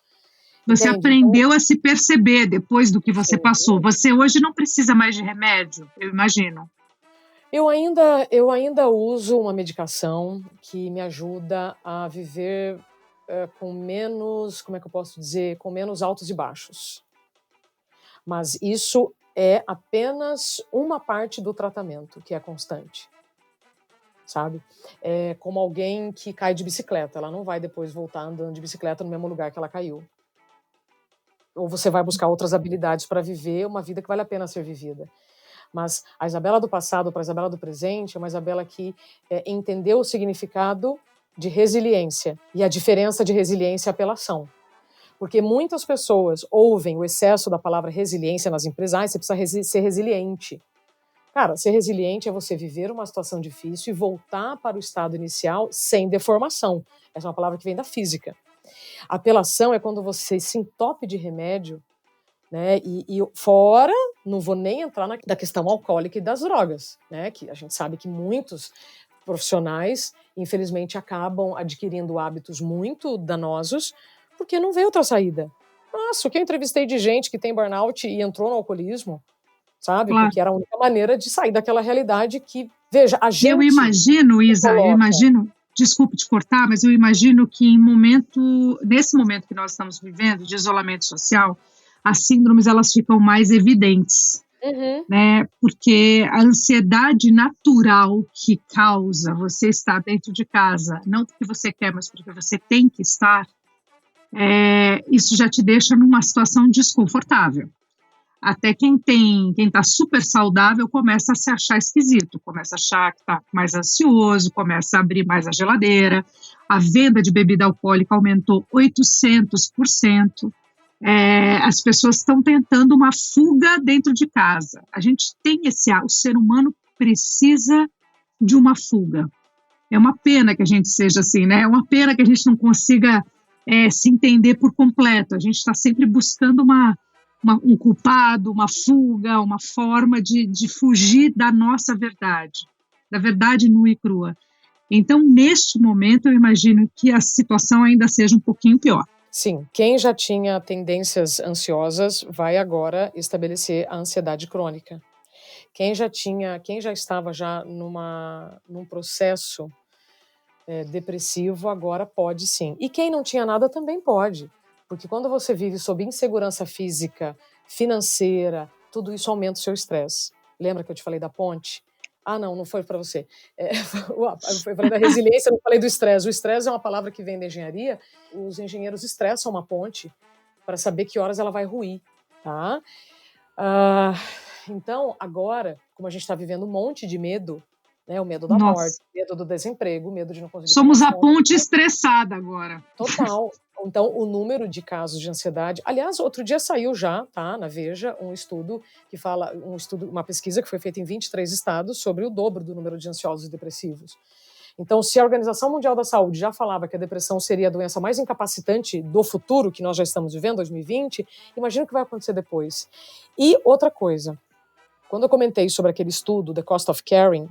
Você aprendeu a se perceber depois do que você passou. Você hoje não precisa mais de remédio, eu imagino. Eu ainda uso uma medicação que me ajuda a viver com menos, como é que eu posso dizer, com menos altos e baixos. Mas isso é apenas uma parte do tratamento, que é constante. Sabe? É como alguém que cai de bicicleta, ela não vai depois voltar andando de bicicleta no mesmo lugar que ela caiu. Ou você vai buscar outras habilidades para viver uma vida que vale a pena ser vivida. Mas a Isabela do passado para a Isabela do presente é uma Isabela que entendeu o significado de resiliência e a diferença de resiliência e apelação. Porque muitas pessoas ouvem o excesso da palavra resiliência nas empresas, você precisa ser resiliente. Cara, ser resiliente é você viver uma situação difícil e voltar para o estado inicial sem deformação. Essa é uma palavra que vem da física. Apelação é quando você se entope de remédio, né? E fora, não vou nem entrar na questão alcoólica e das drogas, né? Que a gente sabe que muitos profissionais, infelizmente, acabam adquirindo hábitos muito danosos porque não vê outra saída. Nossa, o que eu entrevistei de gente que tem burnout e entrou no alcoolismo, sabe? Claro. Porque era a única maneira de sair daquela realidade que, veja, a gente... Eu imagino, Isa, desculpe te cortar, mas eu imagino que nesse momento que nós estamos vivendo, de isolamento social, as síndromes elas ficam mais evidentes, Uhum. né? Porque a ansiedade natural que causa você estar dentro de casa, não porque você quer, mas porque você tem que estar, isso já te deixa numa situação desconfortável. Até quem está super saudável começa a se achar esquisito, começa a achar que está mais ansioso, começa a abrir mais a geladeira. A venda de bebida alcoólica aumentou 800%. As pessoas estão tentando uma fuga dentro de casa. A gente tem o ser humano precisa de uma fuga. É uma pena que a gente seja assim, né? É uma pena que a gente não consiga se entender por completo. A gente está sempre buscando um culpado, uma fuga, uma forma de fugir da nossa verdade, da verdade nua e crua. Então, neste momento, eu imagino que a situação ainda seja um pouquinho pior. Sim, quem já tinha tendências ansiosas vai agora estabelecer a ansiedade crônica. Quem já estava já num processo depressivo, agora pode sim. E quem não tinha nada também pode. Porque quando você vive sob insegurança física, financeira, tudo isso aumenta o seu estresse. Lembra que eu te falei da ponte? Ah, não foi para você. Eu falei da resiliência, não falei do estresse. O estresse é uma palavra que vem da engenharia. Os engenheiros estressam uma ponte para saber que horas ela vai ruir, tá? Então, agora, como a gente está vivendo um monte de medo, né, o medo da morte, Nossa, o medo do desemprego, o medo de não conseguir pagar somos as a contas. ponte estressada agora. Total. Então, o número de casos de ansiedade. Aliás, outro dia saiu já, tá, na Veja, um estudo que fala, uma pesquisa que foi feita em 23 estados sobre o dobro do número de ansiosos e depressivos. Então, se a Organização Mundial da Saúde já falava que a depressão seria a doença mais incapacitante do futuro, que nós já estamos vivendo, 2020, imagina o que vai acontecer depois. E outra coisa, quando eu comentei sobre aquele estudo, The Cost of Caring,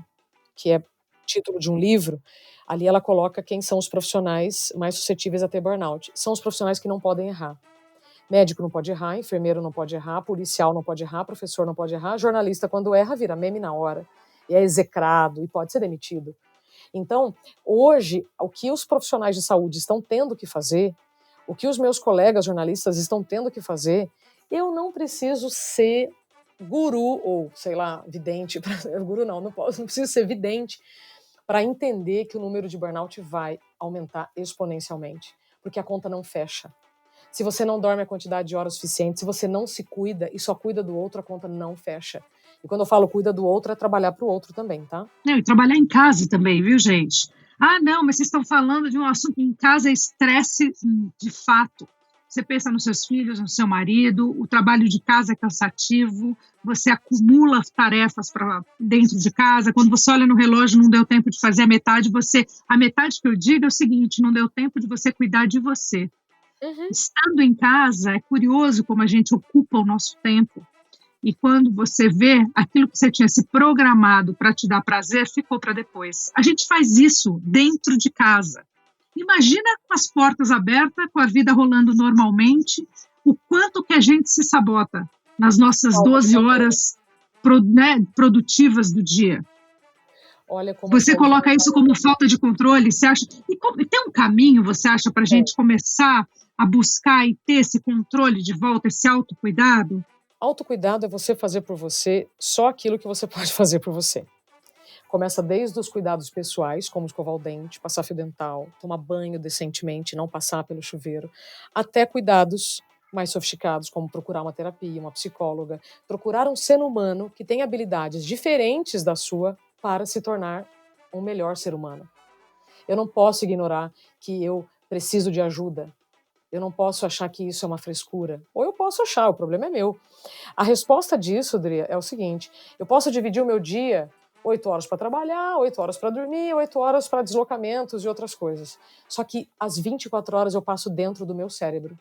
que é título de um livro, ali ela coloca quem são os profissionais mais suscetíveis a ter burnout. São os profissionais que não podem errar. Médico não pode errar, enfermeiro não pode errar, policial não pode errar, professor não pode errar, jornalista, quando erra, vira meme na hora. E é execrado e pode ser demitido. Então, hoje, o que os profissionais de saúde estão tendo que fazer, o que os meus colegas jornalistas estão tendo que fazer, eu não preciso ser guru ou, sei lá, vidente. Guru não preciso ser vidente para entender que o número de burnout vai aumentar exponencialmente, porque a conta não fecha. Se você não dorme a quantidade de horas suficiente, se você não se cuida e só cuida do outro, a conta não fecha. E quando eu falo cuida do outro, é trabalhar para o outro também, tá? Não, e trabalhar em casa também, viu, gente? Ah, não, mas vocês estão falando de um assunto que em casa é estresse de fato. Você pensa nos seus filhos, no seu marido, o trabalho de casa é cansativo, você acumula tarefas para dentro de casa, quando você olha no relógio não deu tempo de fazer a metade que eu digo é o seguinte, não deu tempo de você cuidar de você. Uhum. Estando em casa, é curioso como a gente ocupa o nosso tempo. E quando você vê aquilo que você tinha se programado para te dar prazer, ficou para depois. A gente faz isso dentro de casa. Imagina com as portas abertas, com a vida rolando normalmente, o quanto que a gente se sabota nas nossas 12 horas produtivas do dia. Olha como Você coloca isso como falta de controle? Você acha? E tem um caminho, você acha, para a gente começar a buscar e ter esse controle de volta, esse autocuidado? Autocuidado é você fazer por você só aquilo que você pode fazer por você. Começa desde os cuidados pessoais, como escovar o dente, passar fio dental, tomar banho decentemente, não passar pelo chuveiro, até cuidados mais sofisticados, como procurar uma terapia, uma psicóloga, procurar um ser humano que tem habilidades diferentes da sua para se tornar um melhor ser humano. Eu não posso ignorar que eu preciso de ajuda. Eu não posso achar que isso é uma frescura. Ou eu posso achar, o problema é meu. A resposta disso, Dri, é o seguinte: eu posso dividir o meu dia 8 horas para trabalhar, 8 horas para dormir, 8 horas para deslocamentos e outras coisas. Só que as 24 horas eu passo dentro do meu cérebro.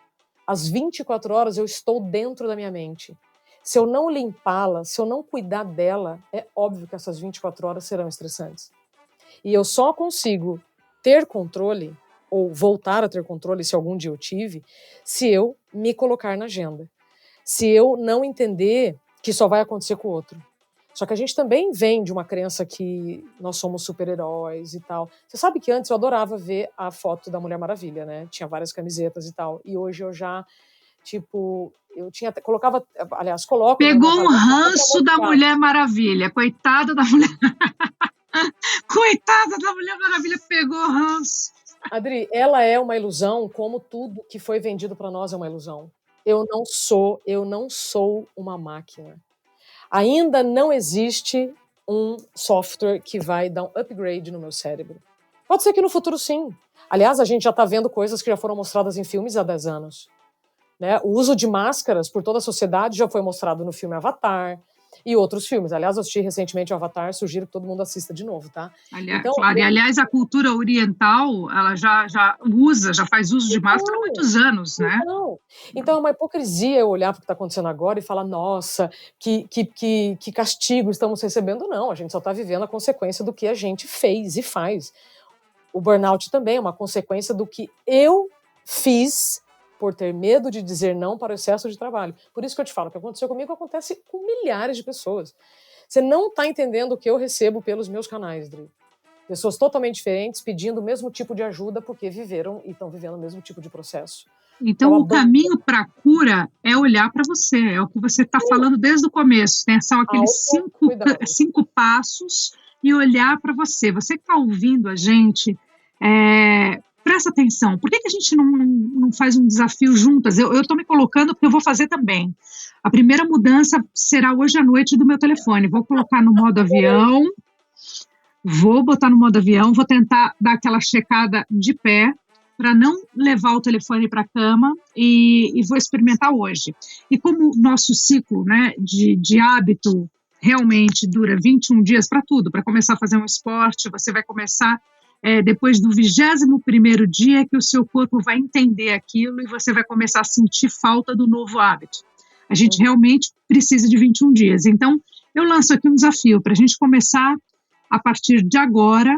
As 24 horas eu estou dentro da minha mente. Se eu não limpá-la, se eu não cuidar dela, é óbvio que essas 24 horas serão estressantes. E eu só consigo ter controle, ou voltar a ter controle, se algum dia eu tive, se eu me colocar na agenda. Se eu não entender que só vai acontecer com o outro. Só que a gente também vem de uma crença que nós somos super-heróis e tal. Você sabe que antes eu adorava ver a foto da Mulher Maravilha, né? Tinha várias camisetas e tal. E hoje eu já, tipo, eu tinha colocava, aliás, coloco no Pegou um guarda-roupa até para ranço da mostrar. Mulher Maravilha. Coitada da Mulher. Coitada da Mulher Maravilha, pegou ranço. Adri, ela é uma ilusão, como tudo que foi vendido para nós é uma ilusão. Eu não sou uma máquina. Ainda não existe um software que vai dar um upgrade no meu cérebro. Pode ser que no futuro sim. Aliás, a gente já está vendo coisas que já foram mostradas em filmes há 10 anos. Né? O uso de máscaras por toda a sociedade já foi mostrado no filme Avatar e outros filmes. Aliás, eu assisti recentemente o Avatar, sugiro que todo mundo assista de novo, tá? Aliás, claro, e aliás, a cultura oriental, ela já faz uso de máscara há muitos anos, né? Então é uma hipocrisia eu olhar para o que está acontecendo agora e falar, nossa, que castigo estamos recebendo. Não, a gente só está vivendo a consequência do que a gente fez e faz. O burnout também é uma consequência do que eu fiz por ter medo de dizer não para o excesso de trabalho. Por isso que eu te falo, o que aconteceu comigo acontece com milhares de pessoas. Você não está entendendo o que eu recebo pelos meus canais, Dri. Pessoas totalmente diferentes pedindo o mesmo tipo de ajuda porque viveram e estão vivendo o mesmo tipo de processo. Então, o caminho para a cura é olhar para você, é o que você está falando desde o começo, né? São aqueles 5 passos e olhar para você. Você que está ouvindo a gente, presta atenção. Por que a gente não faz um desafio juntas? Eu estou me colocando porque eu vou fazer também. A primeira mudança será hoje à noite do meu telefone. Vou colocar no modo avião, vou botar no modo avião, vou tentar dar aquela checada de pé, para não levar o telefone para a cama e vou experimentar hoje. E como o nosso ciclo, né, de hábito realmente dura 21 dias para tudo, para começar a fazer um esporte, você vai começar depois do 21º dia que o seu corpo vai entender aquilo e você vai começar a sentir falta do novo hábito. A gente realmente precisa de 21 dias. Então, eu lanço aqui um desafio para a gente começar, a partir de agora,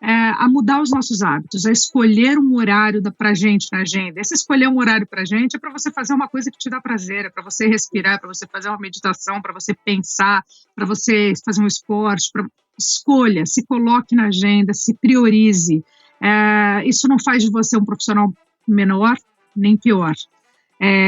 a mudar os nossos hábitos, a escolher um horário para a gente na agenda. Esse escolher um horário para a gente é para você fazer uma coisa que te dá prazer, é para você respirar, para você fazer uma meditação, para você pensar, para você fazer um esporte. Escolha, se coloque na agenda, se priorize. Isso não faz de você um profissional menor nem pior.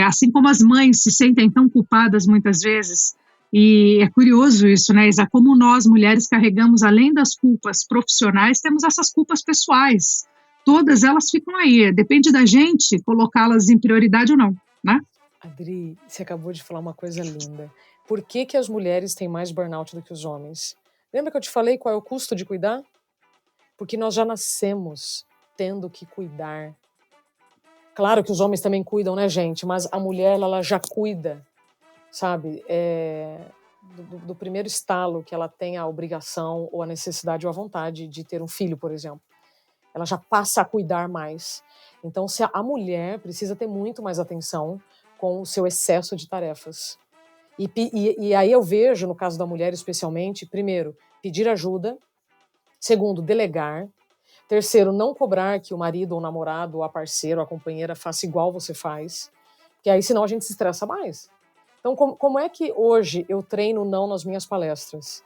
Assim como as mães se sentem tão culpadas muitas vezes. E é curioso isso, né, Isa? Como nós, mulheres, carregamos, além das culpas profissionais, temos essas culpas pessoais. Todas elas ficam aí. Depende da gente colocá-las em prioridade ou não, né? Adri, você acabou de falar uma coisa linda. Por que as mulheres têm mais burnout do que os homens? Lembra que eu te falei qual é o custo de cuidar? Porque nós já nascemos tendo que cuidar. Claro que os homens também cuidam, né, gente? Mas a mulher, ela já cuida, sabe? Do primeiro estalo que ela tem a obrigação ou a necessidade ou a vontade de ter um filho, por exemplo. Ela já passa a cuidar mais. Então, se a mulher precisa ter muito mais atenção com o seu excesso de tarefas. E aí eu vejo, no caso da mulher especialmente, primeiro, pedir ajuda. Segundo, delegar. Terceiro, não cobrar que o marido ou o namorado ou a parceira ou a companheira faça igual você faz. Porque aí, senão, a gente se estressa mais. Então, como é que hoje eu treino não nas minhas palestras?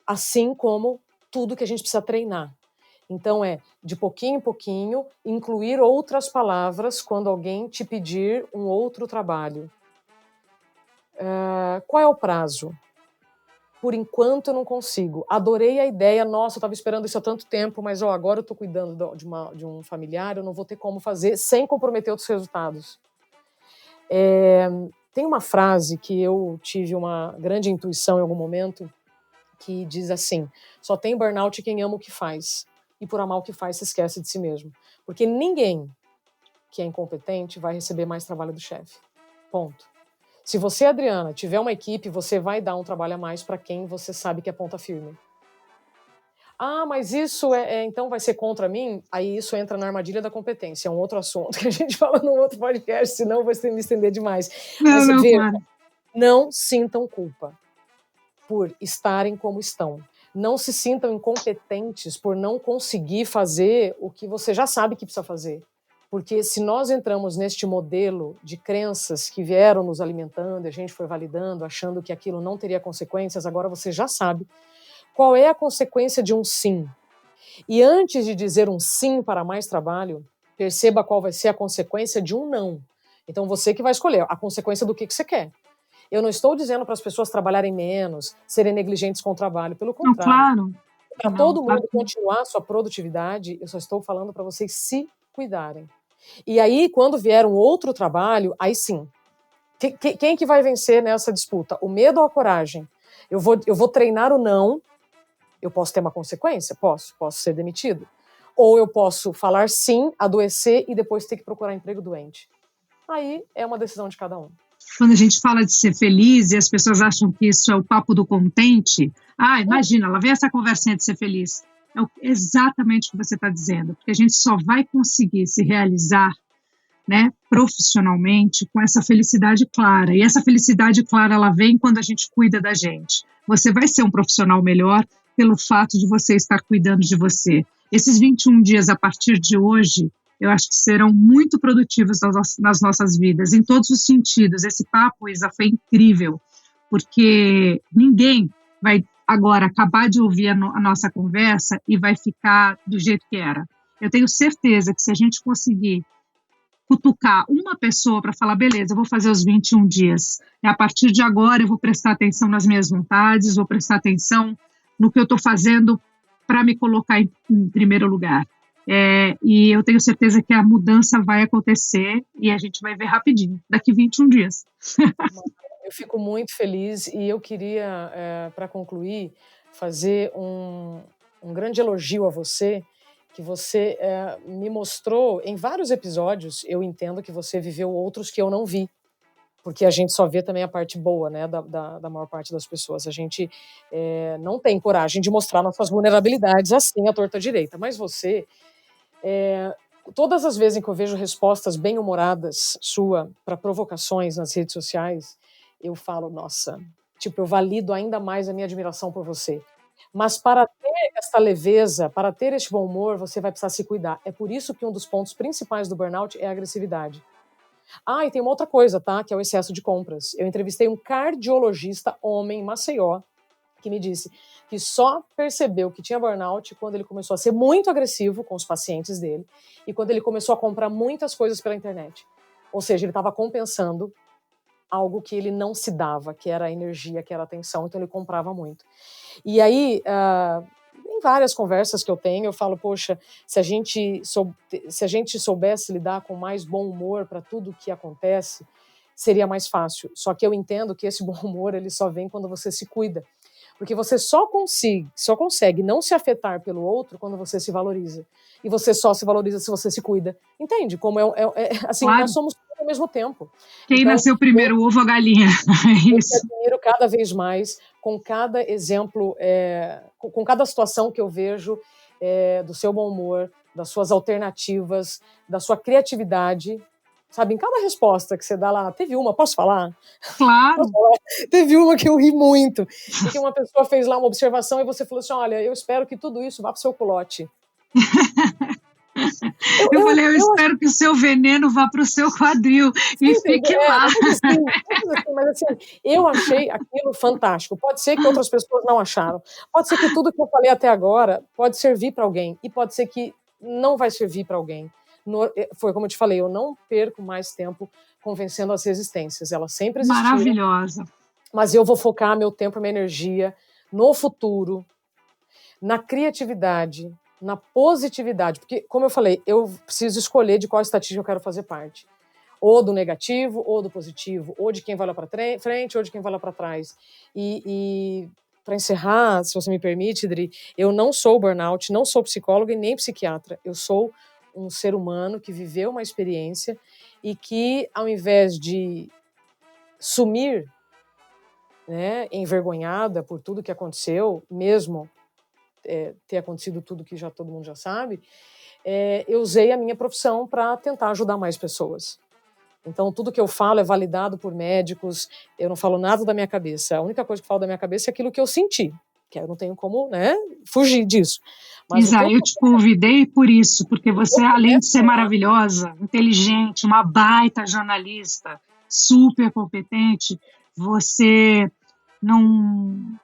Assim como tudo que a gente precisa treinar. Então, de pouquinho em pouquinho, incluir outras palavras quando alguém te pedir um outro trabalho. Qual é o prazo? Por enquanto eu não consigo. Adorei a ideia, nossa, eu estava esperando isso há tanto tempo, mas agora eu estou cuidando de um familiar, eu não vou ter como fazer sem comprometer outros resultados. Tem uma frase que eu tive uma grande intuição em algum momento, que diz assim: só tem burnout quem ama o que faz, e por amar o que faz se esquece de si mesmo. Porque ninguém que é incompetente vai receber mais trabalho do chefe. Ponto. Se você, Adriana, tiver uma equipe, você vai dar um trabalho a mais para quem você sabe que é ponta firme. Ah, mas isso então vai ser contra mim? Aí isso entra na armadilha da competência. É um outro assunto que a gente fala num outro podcast, senão eu vou me estender demais. Mas veja, claro. Não sintam culpa por estarem como estão. Não se sintam incompetentes por não conseguir fazer o que você já sabe que precisa fazer. Porque se nós entramos neste modelo de crenças que vieram nos alimentando, a gente foi validando, achando que aquilo não teria consequências, agora você já sabe qual é a consequência de um sim. E antes de dizer um sim para mais trabalho, perceba qual vai ser a consequência de um não. Então você que vai escolher a consequência do que você quer. Eu não estou dizendo para as pessoas trabalharem menos, serem negligentes com o trabalho, pelo Não, contrário. claro. Para Não, todo claro mundo que não. continuar a sua produtividade, eu só estou falando para vocês se cuidarem. E aí, quando vier um outro trabalho, aí sim. Quem que vai vencer nessa disputa? O medo ou a coragem? Eu vou treinar o não. Eu posso ter uma consequência? Posso ser demitido. Ou eu posso falar sim, adoecer e depois ter que procurar emprego doente. Aí é uma decisão de cada um. Quando a gente fala de ser feliz e as pessoas acham que isso é o papo do contente, imagina, lá vem essa conversinha de ser feliz. É exatamente o que você está dizendo, porque a gente só vai conseguir se realizar, né, profissionalmente com essa felicidade clara. E essa felicidade clara, ela vem quando a gente cuida da gente. Você vai ser um profissional melhor pelo fato de você estar cuidando de você. Esses 21 dias a partir de hoje, eu acho que serão muito produtivos nas nossas vidas, em todos os sentidos. Esse papo, Isa, foi incrível, porque ninguém vai agora acabar de ouvir a nossa conversa e vai ficar do jeito que era. Eu tenho certeza que se a gente conseguir cutucar uma pessoa para falar, beleza, eu vou fazer os 21 dias, a partir de agora eu vou prestar atenção nas minhas vontades, vou prestar atenção no que eu estou fazendo para me colocar em primeiro lugar. E eu tenho certeza que a mudança vai acontecer e a gente vai ver rapidinho, daqui 21 dias. Eu fico muito feliz e eu queria, para concluir, fazer um grande elogio a você, que você me mostrou em vários episódios. Eu entendo que você viveu outros que eu não vi, porque a gente só vê também a parte boa, né, da maior parte das pessoas. A gente não tem coragem de mostrar nossas vulnerabilidades assim à torta direita, mas você, todas as vezes em que eu vejo respostas bem-humoradas sua para provocações nas redes sociais, eu falo, nossa, tipo, eu valido ainda mais a minha admiração por você. Mas para ter essa leveza, para ter este bom humor, você vai precisar se cuidar. É por isso que um dos pontos principais do burnout é a agressividade. E tem uma outra coisa, tá? Que é o excesso de compras. Eu entrevistei um cardiologista, homem, em Maceió, que me disse que só percebeu que tinha burnout quando ele começou a ser muito agressivo com os pacientes dele e quando ele começou a comprar muitas coisas pela internet. Ou seja, ele estava compensando algo que ele não se dava, que era a energia, que era a atenção, então ele comprava muito. E aí, em várias conversas que eu tenho, eu falo, poxa, se a gente soubesse lidar com mais bom humor para tudo que acontece, seria mais fácil. Só que eu entendo que esse bom humor ele só vem quando você se cuida. Porque você só consegue não se afetar pelo outro quando você se valoriza. E você só se valoriza se você se cuida. Entende? Como assim, Claro. Nós somos tudo ao mesmo tempo. Quem Então, nasceu primeiro, o ovo ou a galinha? É eu isso. te admiro cada vez mais com cada exemplo, com cada situação que eu vejo do seu bom humor, das suas alternativas, da sua criatividade. Sabe, em cada resposta que você dá lá, teve uma, posso falar? Claro. Posso falar? Teve uma que eu ri muito, e que uma pessoa fez lá uma observação e você falou assim, olha, eu espero que tudo isso vá para o seu culote. Eu espero que o seu veneno vá para o seu quadril e fique lá. Mas assim, eu achei aquilo fantástico. Pode ser que outras pessoas não acharam. Pode ser que tudo que eu falei até agora pode servir para alguém e pode ser que não vai servir para alguém. Foi como eu te falei, eu não perco mais tempo convencendo as resistências. Elas sempre existiram. Maravilhosa. Mas eu vou focar meu tempo e minha energia no futuro, na criatividade, na positividade. Porque, como eu falei, eu preciso escolher de qual estatística eu quero fazer parte. Ou do negativo, ou do positivo, ou de quem vai lá para frente, ou de quem vai lá para trás. E para encerrar, se você me permite, Dri, eu não sou burnout, não sou psicóloga e nem psiquiatra. Eu sou um ser humano que viveu uma experiência e que, ao invés de sumir, né, envergonhada por tudo que aconteceu, mesmo ter acontecido tudo que já todo mundo já sabe, eu usei a minha profissão para tentar ajudar mais pessoas. Então, tudo que eu falo é validado por médicos, eu não falo nada da minha cabeça. A única coisa que eu falo da minha cabeça é aquilo que eu senti. que eu não tenho como, né, fugir disso. Mas Isa, eu te convidei por isso, porque você, além de ser falar, maravilhosa, inteligente, uma baita jornalista, super competente, você não,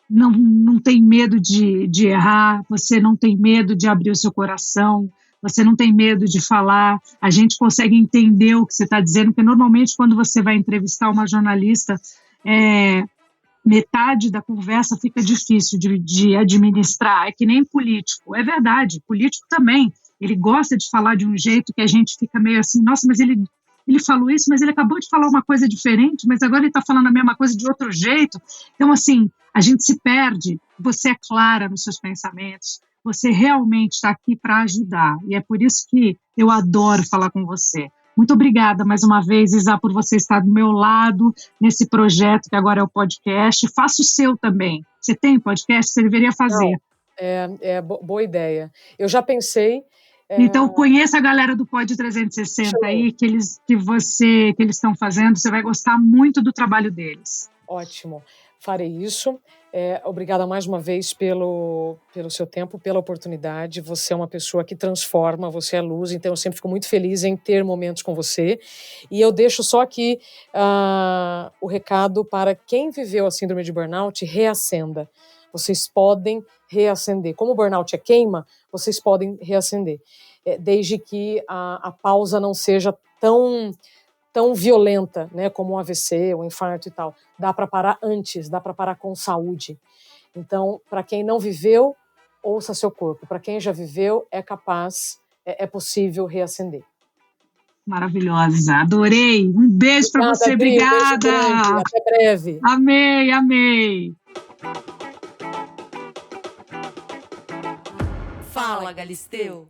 não tem medo de errar, você não tem medo de abrir o seu coração, você não tem medo de falar, a gente consegue entender o que você está dizendo, porque normalmente quando você vai entrevistar uma jornalista, metade da conversa fica difícil de administrar, é que nem político, é verdade, político também, ele gosta de falar de um jeito que a gente fica meio assim, nossa, mas ele falou isso, mas ele acabou de falar uma coisa diferente, mas agora ele está falando a mesma coisa de outro jeito, então assim, a gente se perde, você é clara nos seus pensamentos, você realmente está aqui para ajudar, e é por isso que eu adoro falar com você. Muito obrigada mais uma vez, Isa, por você estar do meu lado nesse projeto que agora é o podcast. Faça o seu também. Você tem podcast? Você deveria fazer. Boa ideia. Eu já pensei. Então, conheça a galera do Pod 360 aí, que eles estão fazendo. Você vai gostar muito do trabalho deles. Ótimo. Farei isso. Obrigada mais uma vez pelo seu tempo, pela oportunidade. Você é uma pessoa que transforma, você é luz, então eu sempre fico muito feliz em ter momentos com você. E eu deixo só aqui o recado para quem viveu a síndrome de burnout, reacenda. Vocês podem reacender. Como o burnout é queima, vocês podem reacender. Desde que a pausa não seja tão violenta, né, como um AVC, um infarto e tal. Dá para parar antes, dá para parar com saúde. Então, para quem não viveu, ouça seu corpo. Para quem já viveu, é capaz, é possível reacender. Maravilhosa, adorei. Um beijo para você, obrigada. Um beijo grande. Até breve. Amei. Fala, Galisteu.